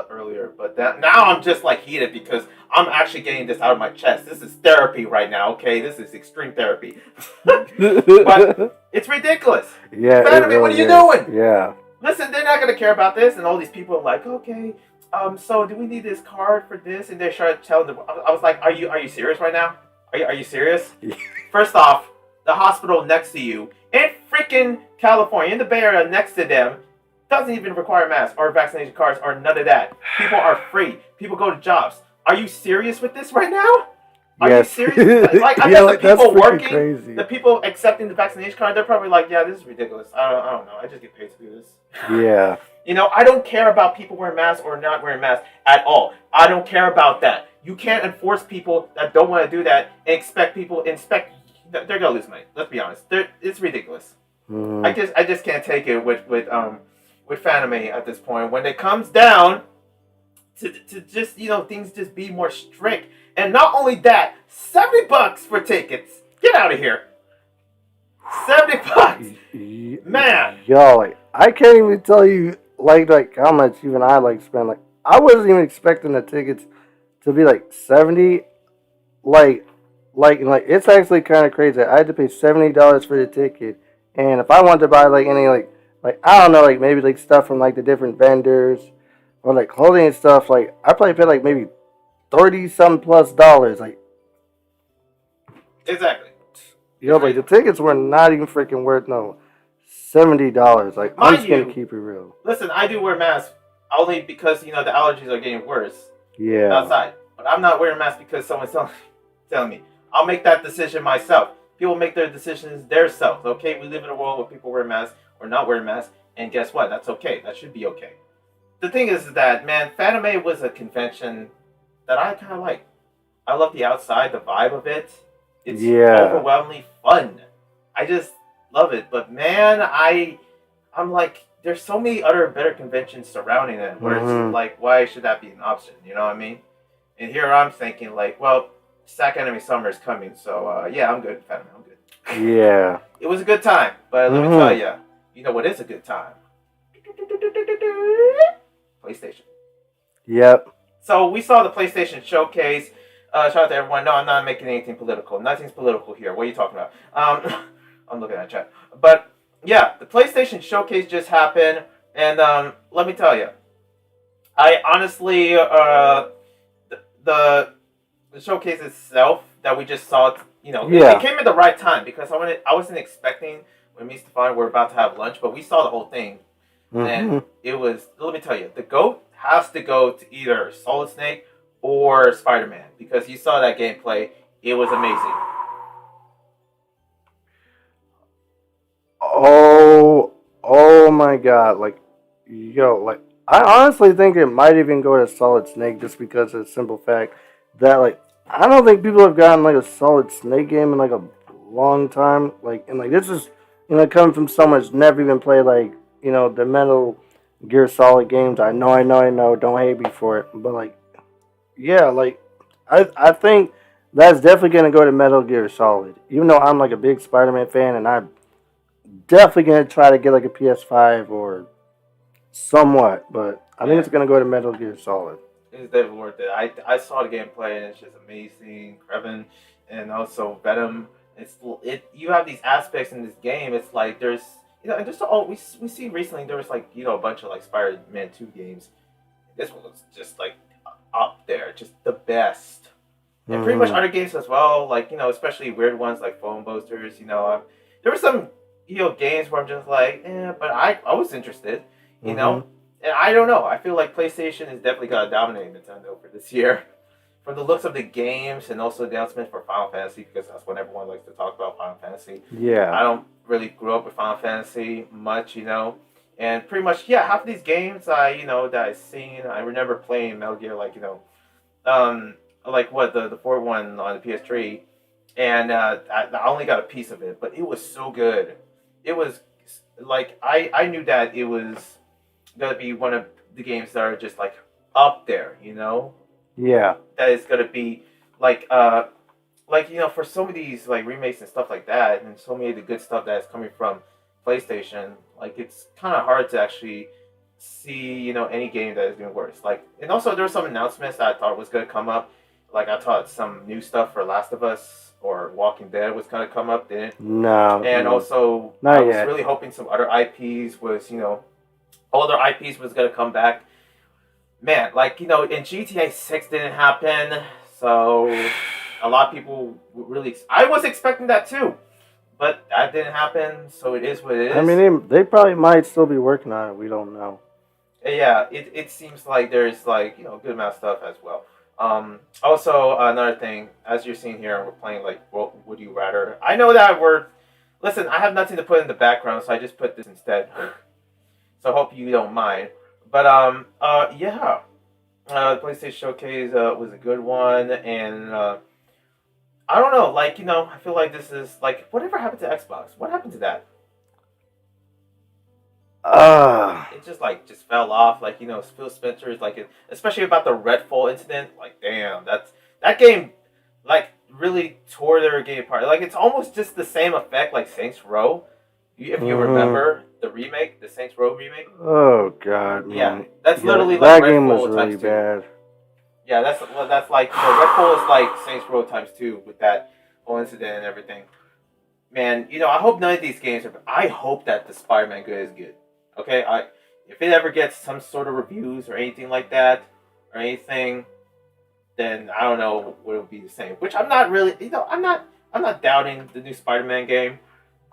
earlier, but now I'm just like heated because I'm actually getting this out of my chest. This is therapy right now, okay? This is extreme therapy. But it's ridiculous. Yeah, Fanemy, what are you doing? Yeah. Listen, they're not gonna care about this, and all these people are like, okay, so do we need this card for this? And they start telling them. I was like, are you serious right now? Are you serious? First off, the hospital next to you in freaking California, in the Bay Area next to them, doesn't even require masks or vaccination cards or none of that. People are free. People go to jobs. Are you serious with this right now? Are you serious? Like, I bet the people working, crazy. The people accepting the vaccination card, they're probably like, yeah, this is ridiculous. I don't know. I just get paid to do this. Yeah. You know, I don't care about people wearing masks or not wearing masks at all. I don't care about that. You can't enforce people that don't want to do that and expect people they're gonna lose money. Let's be honest. It's ridiculous. Mm. I just can't take it with Fanime at this point. When it comes down to just, you know, things just be more strict. And not only that, $70 for tickets. Get out of here. $70. Man. Yo, like, I can't even tell you like how much even I spend. Like, I wasn't even expecting the tickets to be like 70. Like it's actually kind of crazy. I had to pay $70 for the ticket, and if I wanted to buy like any like I don't know, like maybe like stuff from like the different vendors or like clothing and stuff, like I probably paid like maybe $30+ like. Exactly. Yo, like the tickets were not even freaking worth no $70. Like, I'm just gonna keep it real. Listen, I do wear masks only because, you know, the allergies are getting worse. Yeah. Outside, but I'm not wearing masks because someone's telling me. I'll make that decision myself. People make their decisions themselves. Okay, we live in a world where people wear masks or not wear masks, and guess what? That's okay. That should be okay. The thing is that, man, Fanime was a convention that I kind of like. I love the outside, the vibe of it. It's overwhelmingly fun. I just love it. But man, I'm like, there's so many other better conventions surrounding it where it's like, why should that be an option? You know what I mean? And here I'm thinking like, well, Sack Enemy Summer is coming, so yeah, I'm good. I'm good. Yeah. It was a good time, but let me tell you, you know what is a good time? PlayStation. Yep. So we saw the PlayStation showcase. Shout out to everyone. No, I'm not making anything political. Nothing's political here. What are you talking about? I'm looking at chat. But yeah, the PlayStation showcase just happened, and let me tell you, I honestly the showcase itself that we just saw, you know, it came at the right time because I wasn't expecting when me and Stephon were about to have lunch, but we saw the whole thing, and it was. Let me tell you, the GOAT has to go to either Solid Snake or Spider-Man because you saw that gameplay. It was amazing. Oh my God! Like, yo, like I honestly think it might even go to Solid Snake just because of the simple fact that like I don't think people have gotten like a Solid Snake game in like a long time. Like, and like this is, you know, coming from someone who's never even played like, you know, the Metal Gear Solid games. I know. Don't hate me for it, but like, yeah, like I think that's definitely gonna go to Metal Gear Solid. Even though I'm like a big Spider-Man fan, and I'm definitely gonna try to get like a PS5 or somewhat, but I think it's gonna go to Metal Gear Solid. It's definitely worth it. I saw the gameplay and it's just amazing. Kraven and also Venom. You have these aspects in this game. It's like there's, you know, and just we see recently there was like, you know, a bunch of like Spider-Man 2 games. This one was just like up there, just the best. And pretty much other games as well, like, you know, especially weird ones like Phone Boasters. You know, there were some, you know, games where I'm just like, but I was interested, you know. And I don't know. I feel like PlayStation is definitely going to dominate Nintendo for this year. From the looks of the games and also the announcement for Final Fantasy, because that's what everyone likes to talk about, Final Fantasy. Yeah. I don't really grow up with Final Fantasy much, you know. And pretty much, yeah, half of these games that I've seen, I remember playing Metal Gear, like, you know, like what, the fourth one on the PS3. And I only got a piece of it, but it was so good. It was, like, I knew that it was gonna be one of the games that are just like up there, you know. Yeah. That is gonna be like you know, for some of these like remakes and stuff like that, and so many of the good stuff that is coming from PlayStation, like it's kind of hard to actually see, any game that is doing worse. Like, and also there were some announcements that I thought was gonna come up. Like I thought some new stuff for Last of Us or Walking Dead was gonna come up, didn't? No. And also not I was yet. really hoping some other IPs was, older IPs was gonna come back. Man, like, in GTA 6 didn't happen, so a lot of people really. I was expecting that too, but that didn't happen, so it is what it is. I mean, they probably might still be working on it. We don't know. Yeah, it seems like there's like a good amount of stuff as well. Also another thing, as you're seeing here, we're playing like Would You Rather. I know that listen. I have nothing to put in the background, so I just put this instead. So I hope you don't mind. But yeah, the PlayStation Showcase was a good one, and I don't know, like I feel like this is like whatever happened to Xbox. What happened to that? It just fell off. Like Phil Spencer's like, especially about the Redfall incident. Like, damn, that game, like really tore their game apart. Like it's almost just the same effect like Saints Row. If you remember the remake, the Saints Row remake. Oh God, man. Yeah, that's literally that like game Redfall was really times 2. bad. Yeah, that's like Redfall is like Saints Row times 2 with that whole incident and everything. Man, I hope none of these games are. I hope that the Spider-Man good is good. Okay, if it ever gets some sort of reviews or anything like that or anything, then I don't know what it would be the same. Which I'm not really. I'm not doubting the new Spider-Man game.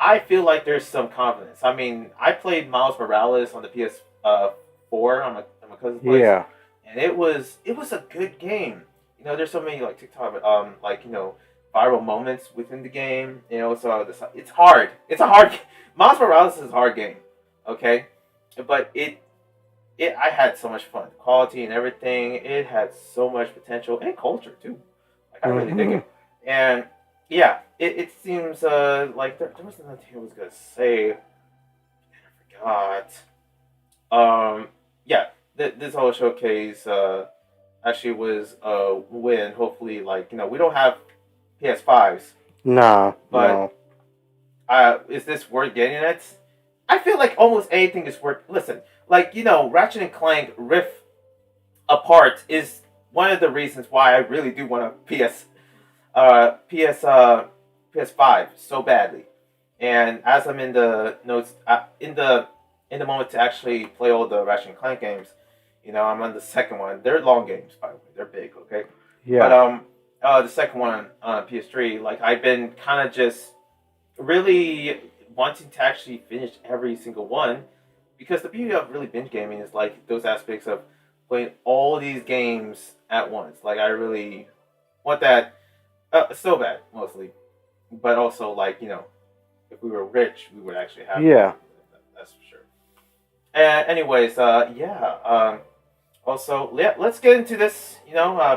I feel like there's some confidence. I mean, I played Miles Morales on the PS4 on my cousin's place. Yeah. And it was a good game. There's so many like TikTok viral moments within the game. So it's hard. It's a hard. Miles Morales is a hard game. Okay, but I had so much fun. Quality and everything. It had so much potential and culture too. Like I really dig it. And yeah, it seems like there was another thing I was gonna say. I forgot. Yeah. This whole showcase actually was a win. Hopefully, like we don't have PS5s. Nah, but is this worth getting it? I feel like almost anything is worth. Listen, like Ratchet and Clank Rift Apart is one of the reasons why I really do want a PS5 so badly. And as I'm in the notes in the moment to actually play all the Ratchet and Clank games. I'm on the second one. They're long games, by the way. They're big, okay? Yeah. But the second one on PS3, like I've been kind of just really wanting to actually finish every single one, because the beauty of really binge gaming is like those aspects of playing all these games at once. Like I really want that so bad, mostly, but also like if we were rich, we would actually have. Yeah. That's for sure. And anyways, yeah. Also, let's get into this.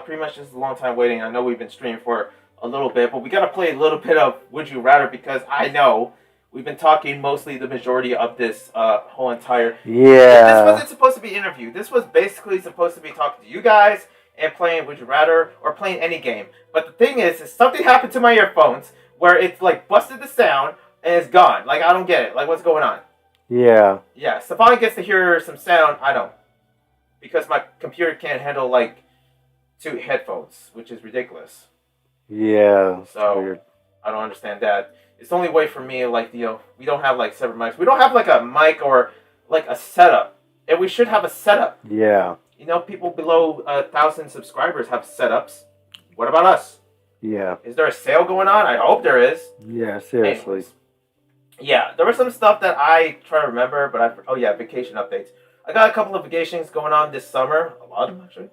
Pretty much this is a long time waiting. I know we've been streaming for a little bit, but we got to play a little bit of Would You Rather, because I know we've been talking mostly the majority of this whole entire. Yeah. This wasn't supposed to be an interview. This was basically supposed to be talking to you guys and playing Would You Rather or playing any game. But the thing is something happened to my earphones where it's like busted the sound and it's gone. Like I don't get it. Like what's going on? Yeah. Yeah. Stephon gets to hear some sound. I don't. Because my computer can't handle like 2 headphones, which is ridiculous. Yeah. So weird. I don't understand that. It's the only way for me, like we don't have like separate mics. We don't have like a mic or like a setup, and we should have a setup. Yeah. People below 1,000 subscribers have setups. What about us? Yeah. Is there a sale going on? I hope there is. Yeah. Seriously. Anyways, yeah, there was some stuff that I try to remember, but vacation updates. I got a couple of vacations going on this summer. A lot of them, actually.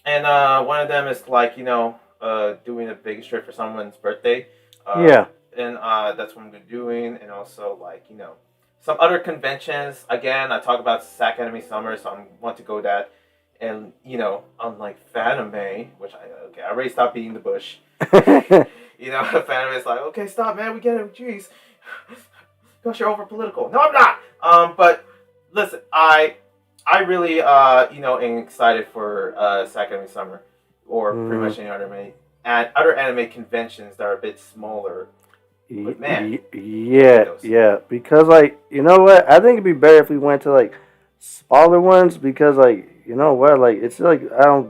And one of them is like, doing a Vegas trip for someone's birthday. Yeah. And that's what I'm doing. And also, like, some other conventions. Again, I talk about SAC Anime Summer, so I want to go that. And, unlike Fanime, which I already stopped beating the bush. Fanime is like, okay, stop, man. We get it. Jeez. Gosh, you're over political. No, I'm not. But... Listen, I really, am excited for SAC Anime Summer, or pretty much any other anime conventions that are a bit smaller. But man, yeah, because like you know what, I think it'd be better if we went to like smaller ones because, like, you know what? Like, it's like, I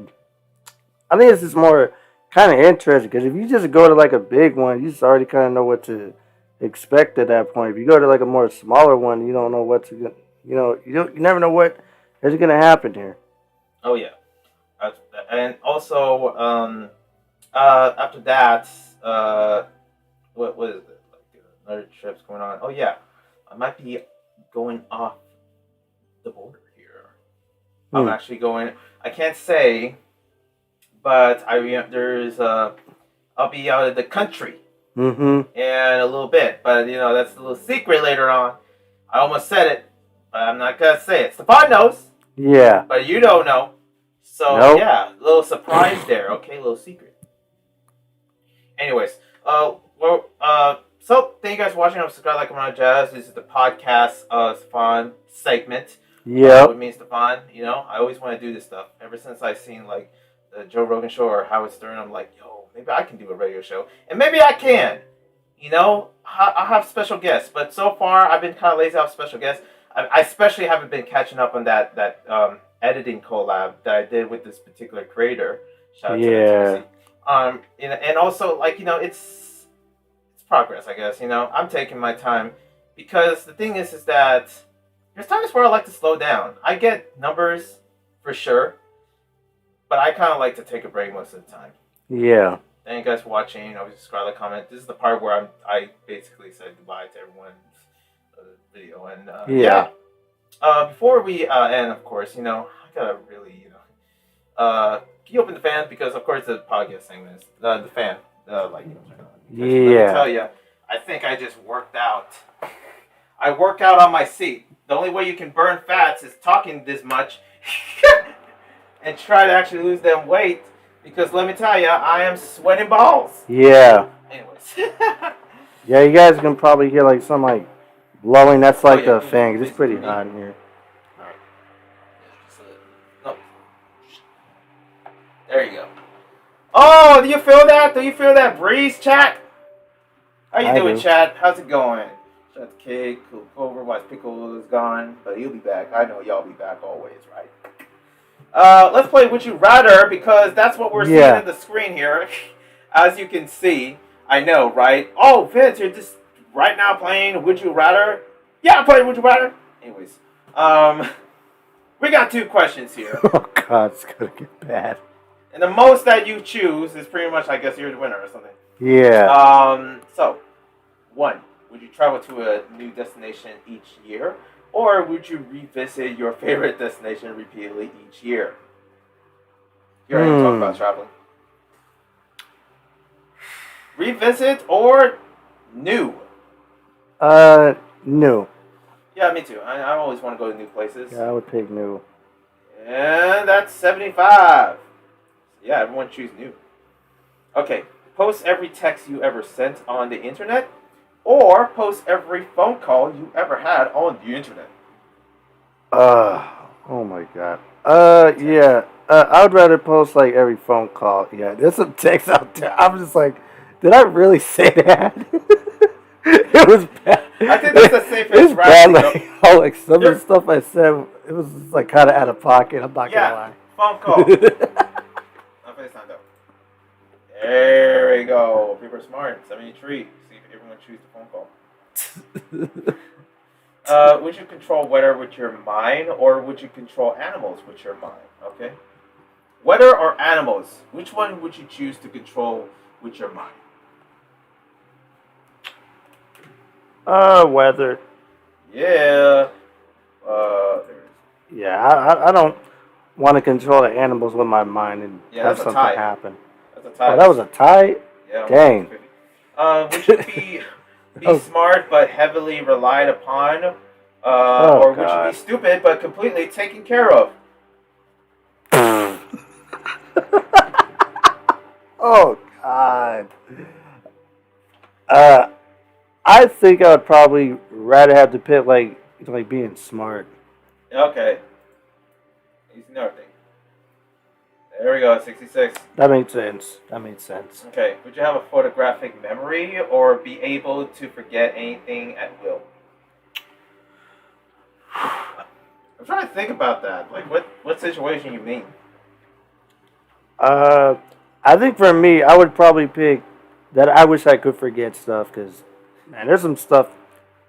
think it's just more kind of interesting because if you just go to like a big one, you just already kind of know what to expect at that point. If you go to like a more smaller one, you don't know what to, you never know what is going to happen here. Oh yeah, and also after that, what is it? Like another trip's going on. Oh yeah, I might be going off the border here. I'm actually going. I can't say, but I'll be out of the country in a little bit. But that's a little secret later on. I almost said it, but I'm not gonna say it. Stephon knows. Yeah. But you don't know. So yeah, a little surprise there. Okay, little secret. Anyways, so thank you guys for watching. I'm subscribe, like, comment, jazz. This is the podcast Stephon segment. Yeah. With me, Stephon. I always want to do this stuff. Ever since I've seen like the Joe Rogan show or Howard Stern, I'm like, yo, maybe I can do a radio show, and maybe I can. I have special guests, but so far I've been kind of lazy off special guests. I especially haven't been catching up on that editing collab that I did with this particular creator. Shout out to and also it's progress, I guess. I'm taking my time because the thing is that there's times where I like to slow down. I get numbers for sure, but I kind of like to take a break most of the time. Yeah. Thank you guys for watching. Always subscribe, like, comment. This is the part where I basically said goodbye to everyone. Video and before we end, of course, I gotta really can you open the fan because of course the podcast thing is the fan let me tell you, I think I just worked out. I work out on my seat. The only way you can burn fats is talking this much and try to actually lose them weight because let me tell you, I am sweating balls. Yeah. Anyways. Yeah, you guys can probably hear like some like blowing. That's like the fan. It's pretty hot in here. Alright. No. There you go. Oh, do you feel that? Do you feel that breeze, chat? How you doing, chat? How's it going? Shout out to Kid, Cool Clover, Watch Pickle is gone, but he'll be back. I know y'all be back always, right? Let's play Would You Rather because that's what we're seeing in the screen here. As you can see, I know, right? Oh, Vince, you're just right now playing Would You Rather? Yeah, I'm playing Would You Rather. Anyways, we got 2 questions here. Oh God, it's gonna get bad. And the most that you choose is pretty much, I guess, you're the winner or something. Yeah. So, 1, would you travel to a new destination each year, or would you revisit your favorite destination repeatedly each year? You're already talking about traveling. Revisit or new? New. Yeah, me too. I always want to go to new places. Yeah, I would pick new. And that's 75. Yeah, everyone choose new. Okay, post every text you ever sent on the internet, or post every phone call you ever had on the internet. Oh my God. Yeah. I would rather post like every phone call. Yeah, there's some text out there. I'm just like, did I really say that? It was bad. I think that's the safest It's bad. Like some of the stuff I said, it was just like kind of out of pocket. I'm not gonna lie. Phone call. There we go. People are smart. 73. See if everyone choose the phone call. Would you control weather with your mind, or would you control animals with your mind? Okay. Weather or animals? Which one would you choose to control with your mind? Weather. Yeah. Yeah, I don't want to control the animals with my mind and have something happen. That's a tie. Oh, that was a tie? Yeah. Dang. Would you be smart but heavily relied upon, or would you be stupid but completely taken care of? Oh God. I think I would probably rather have to pick like being smart. Okay. Easy another thing. There we go, 66. That makes sense. Okay. Would you have a photographic memory or be able to forget anything at will? I'm trying to think about that. Like, what situation you mean? I think for me, I would probably pick that I wish I could forget stuff because, man, there's some stuff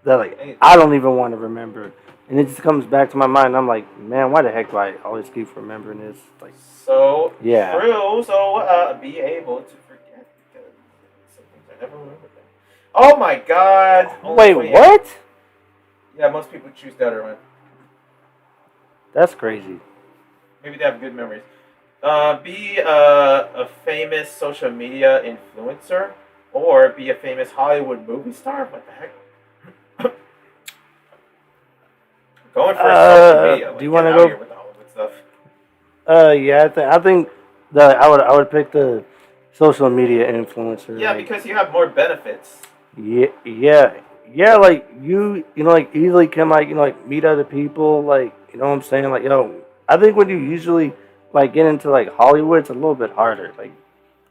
that like I don't even want to remember, and it just comes back to my mind. And I'm like, man, why the heck do I always keep remembering this? Like, so yeah, true. So be able to forget because some things I never remember. Oh my God! Wait, what? Yeah, most people choose the other one. That's crazy. Maybe they have good memories. Be a famous social media influencer, or be a famous Hollywood movie star. What the heck? Going for social media. Like, do you want to go with the Hollywood stuff? Yeah, I think that I would pick the social media influencer. Yeah, like, because you have more benefits. Yeah. Like you know, like easily can like like meet other people. Like you know what I'm saying? Like I think when you usually like get into like Hollywood, it's a little bit harder. Like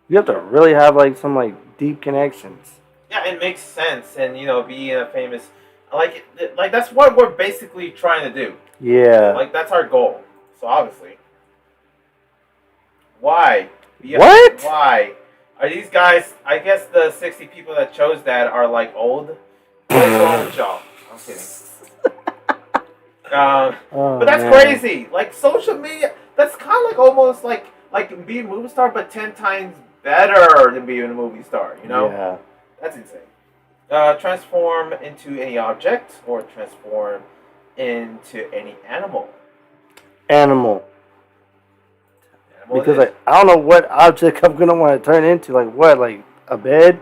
you have to really have like some like deep connections. Yeah, it makes sense, and being a famous, like that's what we're basically trying to do. Yeah. Like that's our goal. So obviously, why? What? Why? Are these guys? I guess the 60 people that chose that are like old. What's wrong with y'all? I'm kidding. But that's crazy. Like social media, that's kind of like almost like being a movie star, but 10 times better than being a movie star. Yeah. That's insane. Transform into any object or transform into any animal. Animal. Because I don't know what object I'm gonna want to turn into. Like what? Like a bed?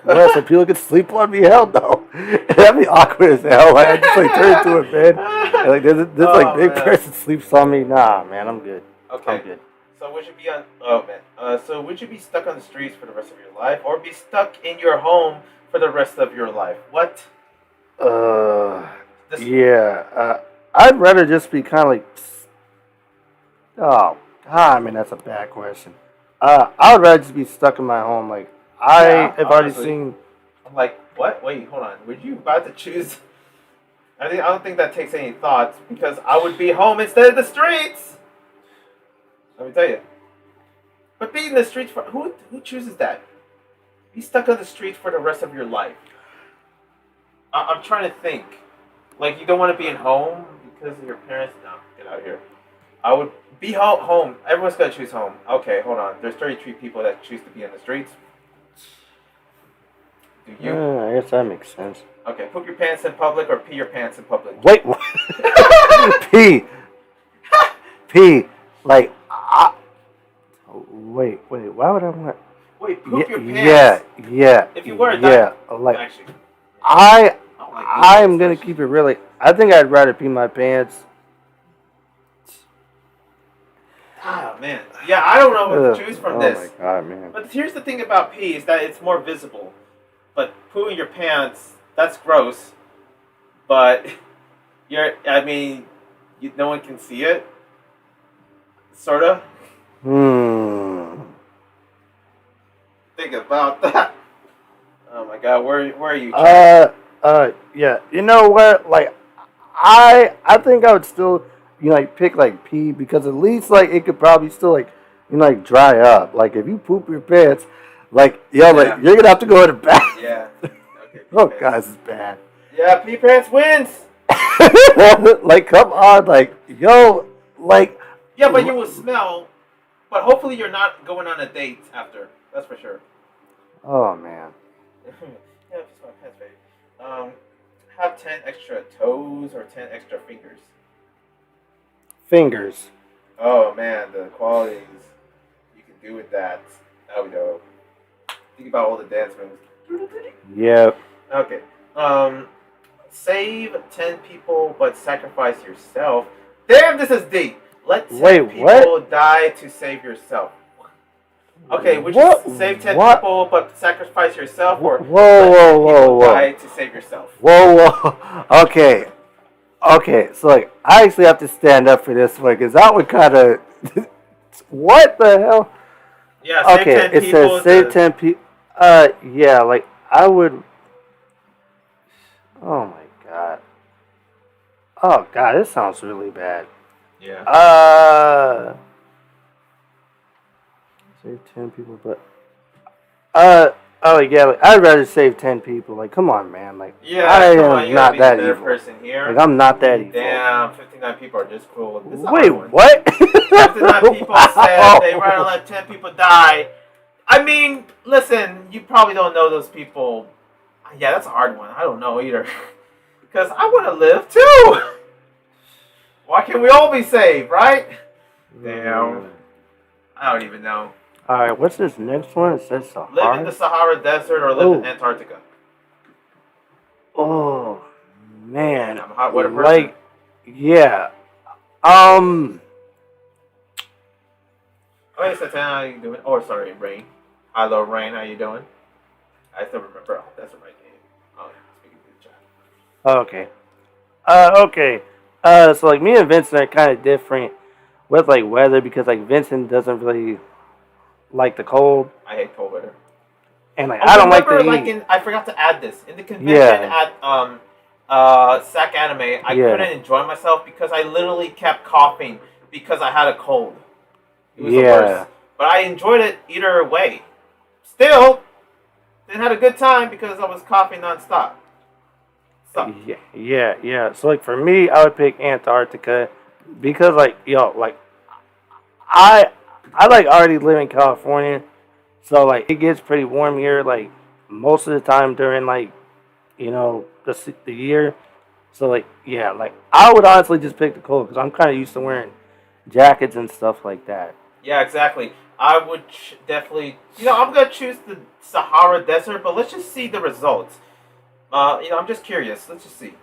What? So people can sleep on me? Hell no. That'd be awkward as hell. Like I just like turn into a bed. And, like this like big person sleeps on me. Nah, man, I'm good. Okay. I'm good. So would you be on? Oh man. So would you be stuck on the streets for the rest of your life, or be stuck in your home for the rest of your life? What? Yeah. I'd rather just be kind of like. Oh. I mean, that's a bad question. I would rather just be stuck in my home. Like, I have already seen. I'm like, what? Wait, hold on. Would you about to choose? I don't think that takes any thought because I would be home instead of the streets. Let me tell you. But being in the streets for who chooses that? Be stuck on the streets for the rest of your life. I'm trying to think. Like, you don't want to be in home because of your parents. No, get out of here. I would be home. Everyone's going to choose home. Okay, hold on. There's 33 people that choose to be on the streets. Do you? I guess that makes sense. Okay, poop your pants in public or pee your pants in public? Wait, what? Pee. Like, wait. Why would I want? Wait, poop your pants. Yeah. If you were like, actually, I'm gonna keep it really. I think I'd rather pee my pants. Oh man, yeah, I don't know what to choose from this. Oh my god, man! But here's the thing about pee is that it's more visible. But pooing your pants, that's gross. But no one can see it. Sorta. Think about that. Oh my god, where are you? Yeah. You know what? Like, I think I would still, like pick like pee because at least like it could probably still like, like dry up. Like if you poop your pants, like like you're gonna have to go to the bath. Yeah. Okay. Oh god, this is bad. Yeah, pee pants wins. Like come on, like like. Yeah, but you will smell. But hopefully you're not going on a date after. That's for sure. Oh man. Yeah, just my pants, baby. Have 10 extra toes or 10 extra fingers. Fingers. Oh man, the qualities you can do with that. That would go. Think about all the dance moves. Yep. Okay. Save 10 people but sacrifice yourself. Damn, this is deep. Let 10 people die to save yourself. Okay, would you save 10 people but sacrifice yourself, or whoa, die to save yourself? Whoa. Okay, so like I actually have to stand up for this one because that would kind of what the hell? Yeah. Save 10 it people says save 10 people. Yeah, like I would. Oh my god. Oh God, this sounds really bad. Yeah. Save 10 people, but oh yeah, like, I'd rather save 10 people. Like, come on, man. Like, Yeah, I come on, am you not gotta be that the better evil. person here. Like, I'm not that evil. Damn, 59 people are just cruel. This is a Wait, hard one. what? 59 people said they'd rather let 10 people die. I mean, listen, you probably don't know those people. Yeah, that's a hard one. I don't know either. Because I want to live too. Why can't we all be saved, right? Damn. I don't even know. Alright, what's this next one? It says Sahara. Live in the Sahara Desert or live in Antarctica? Oh, man. I'm a hot water person. Like, yeah. Okay, Satan, how you doing? Oh, sorry, Rain. Hello, Rain, how you doing? I still remember. Oh, that's the right name. Oh, speaking to the chat. Okay. So like me and Vincent are kind of different with like weather because like Vincent doesn't really like the cold. I hate cold weather. And like I don't like the heat. I forgot to add this in the convention at Sac Anime. I couldn't enjoy myself because I literally kept coughing because I had a cold. It was the worst. But I enjoyed it either way. Still, didn't have a good time because I was coughing nonstop. Yeah. So like for me, I would pick Antarctica because like I like already live in California, so like it gets pretty warm here like most of the time during like the year. So like like I would honestly just pick the cold because I'm kind of used to wearing jackets and stuff like that. Yeah, exactly. I would definitely, I'm gonna choose the Sahara Desert, but let's just see the results. I'm just curious. Let's just see.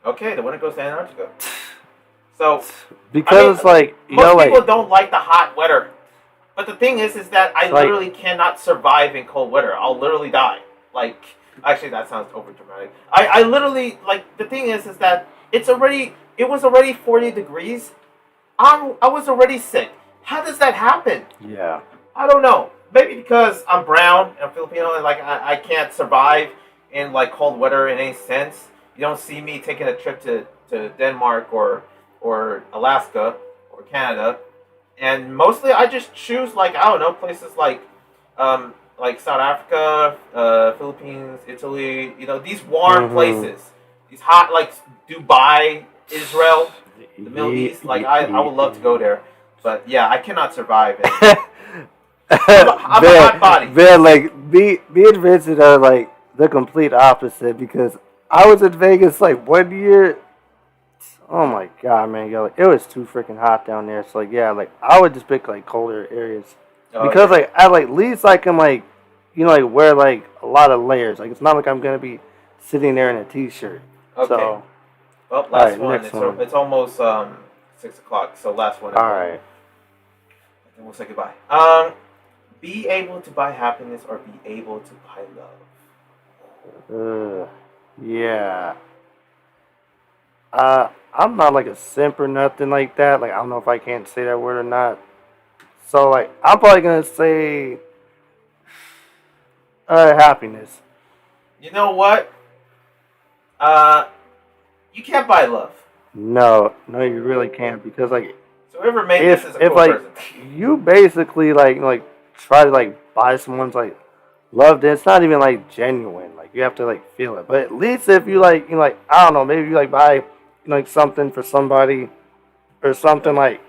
Okay, the winner goes to Antarctica. So because it's like most people don't like the hot weather, but the thing is that I literally cannot survive in cold weather. I'll literally die. Like, actually, that sounds over dramatic. I literally the thing is that it was already 40 degrees. I was already sick. How does that happen? Yeah. I don't know. Maybe because I'm brown and Filipino and I can't survive in like cold weather in any sense. You don't see me taking a trip to Denmark or Alaska or Canada. And mostly I just choose places like South Africa, Philippines, Italy, these warm places. These hot like Dubai, Israel, the Middle East. I would love to go there. But yeah, I cannot survive it. I'm a hot body. Man, like me and Vincent are like the complete opposite because I was in Vegas like 1 year. Oh my god, man, it was too freaking hot down there. So I would just pick like colder areas because at least I can wear like a lot of layers. Like it's not like I'm gonna be sitting there in a t-shirt. Okay. So, well, last one. It's almost 6 o'clock. So last one. All right. And we'll say goodbye. Be able to buy happiness or be able to buy love. Yeah. I'm not like a simp or nothing like that. Like I don't know if I can't say that word or not. So I'm probably gonna say happiness. You know what? You can't buy love. No, you really can't because so whoever made this is a cool person. You basically try to buy someone's love, then it's not even genuine. You have to feel it. But at least if you I don't know, maybe you buy something for somebody or something Let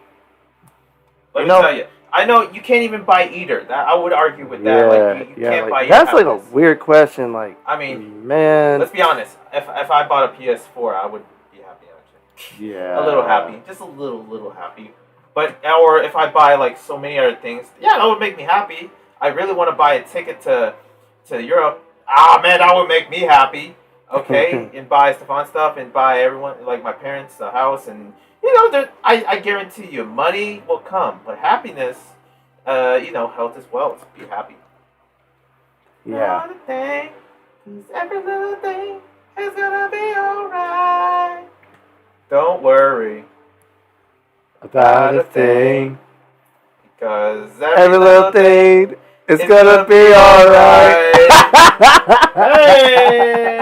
me tell you, I know you can't even buy either. That I would argue with that. You can't buy. That's a weird question. I mean, man, let's be honest. If I bought a PS4, I would be happy actually. Yeah, a little happy, just a little happy. But or if I buy so many other things, that would make me happy. I really want to buy a ticket to Europe. Man, that would make me happy. Okay, and buy Stephon stuff and buy everyone my parents a house and I guarantee you money will come, but happiness, health as well. So be happy. Yeah. Not a thing, 'cause every little thing is gonna be alright. Don't worry about a thing, because every little thing is gonna be alright. Hey.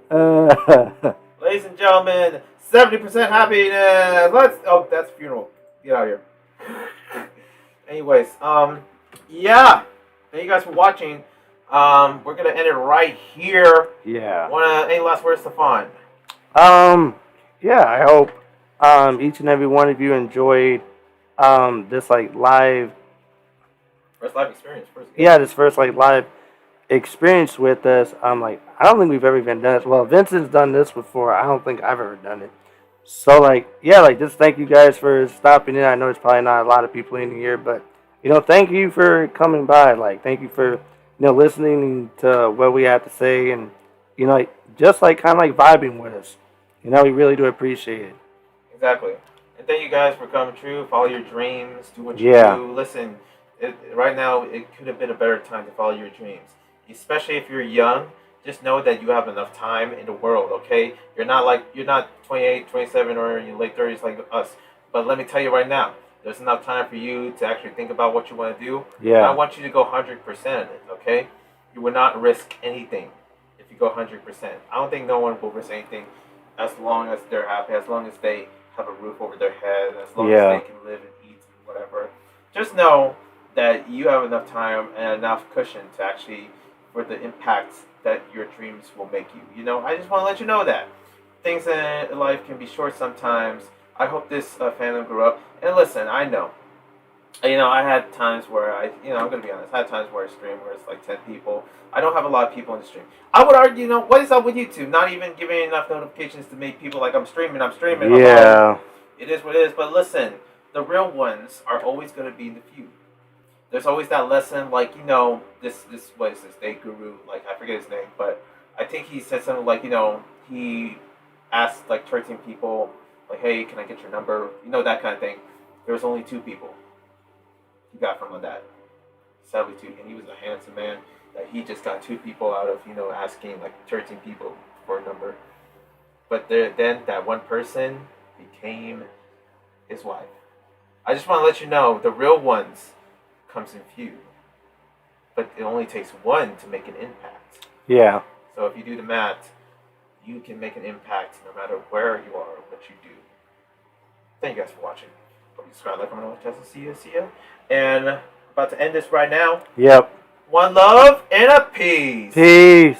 Ladies and gentlemen, 70% happiness. Oh, that's funeral. Get out of here. Anyways, yeah. Thank you guys for watching. We're gonna end it right here. Yeah. Any last words, Stephon? Yeah. I hope each and every one of you enjoyed this like live. First live experience. This first like live experience with us. Like I don't think we've ever even done this. Well, Vincent's done this before. I don't think I've ever done it. So like just thank you guys for stopping in. I know it's probably not a lot of people in here, but thank you for coming by. Like thank you for listening to what we have to say and just like kind of like vibing with us. We really do appreciate it. Exactly. And thank you guys for coming true. Follow your dreams. Do what you do. Listen, right now it could have been a better time to follow your dreams. Especially if you're young, just know that you have enough time in the world, okay? You're not 28, 27, or in your late 30s like us. But let me tell you right now, there's enough time for you to actually think about what you want to do. Yeah. I want you to go 100% in it, okay? You will not risk anything if you go 100%. I don't think no one will risk anything as long as they're happy, as long as they have a roof over their head, as long as they can live and eat and whatever. Just know that you have enough time and enough cushion to actually for the impacts that your dreams will make you. I just want to let you know that things in life can be short sometimes. I hope this fandom grew up. And listen, I know. I had times where I'm going to be honest, I had times where I stream where it's like 10 people. I don't have a lot of people in the stream. I would argue, what is up with YouTube? Not even giving enough notifications to make people like I'm streaming. Yeah. It is what it is. But listen, the real ones are always going to be in the few. There's always that lesson, like, this what is this, Day Guru, like, I forget his name, but I think he said something like, he asked, like, 13 people, like, hey, can I get your number? That kind of thing. There was only 2 people he got from that. Sadly, 2. And he was a handsome man, that he just got 2 people out of, asking, like, 13 people for a number. But then that one person became his wife. I just want to let you know, the real ones comes in few, but it only takes one to make an impact. Yeah. So if you do the math, you can make an impact no matter where you are or what you do. Thank you guys for watching. Hope you subscribe, like, comment, and see you. And about to end this right now. Yep. One love and a peace. Peace.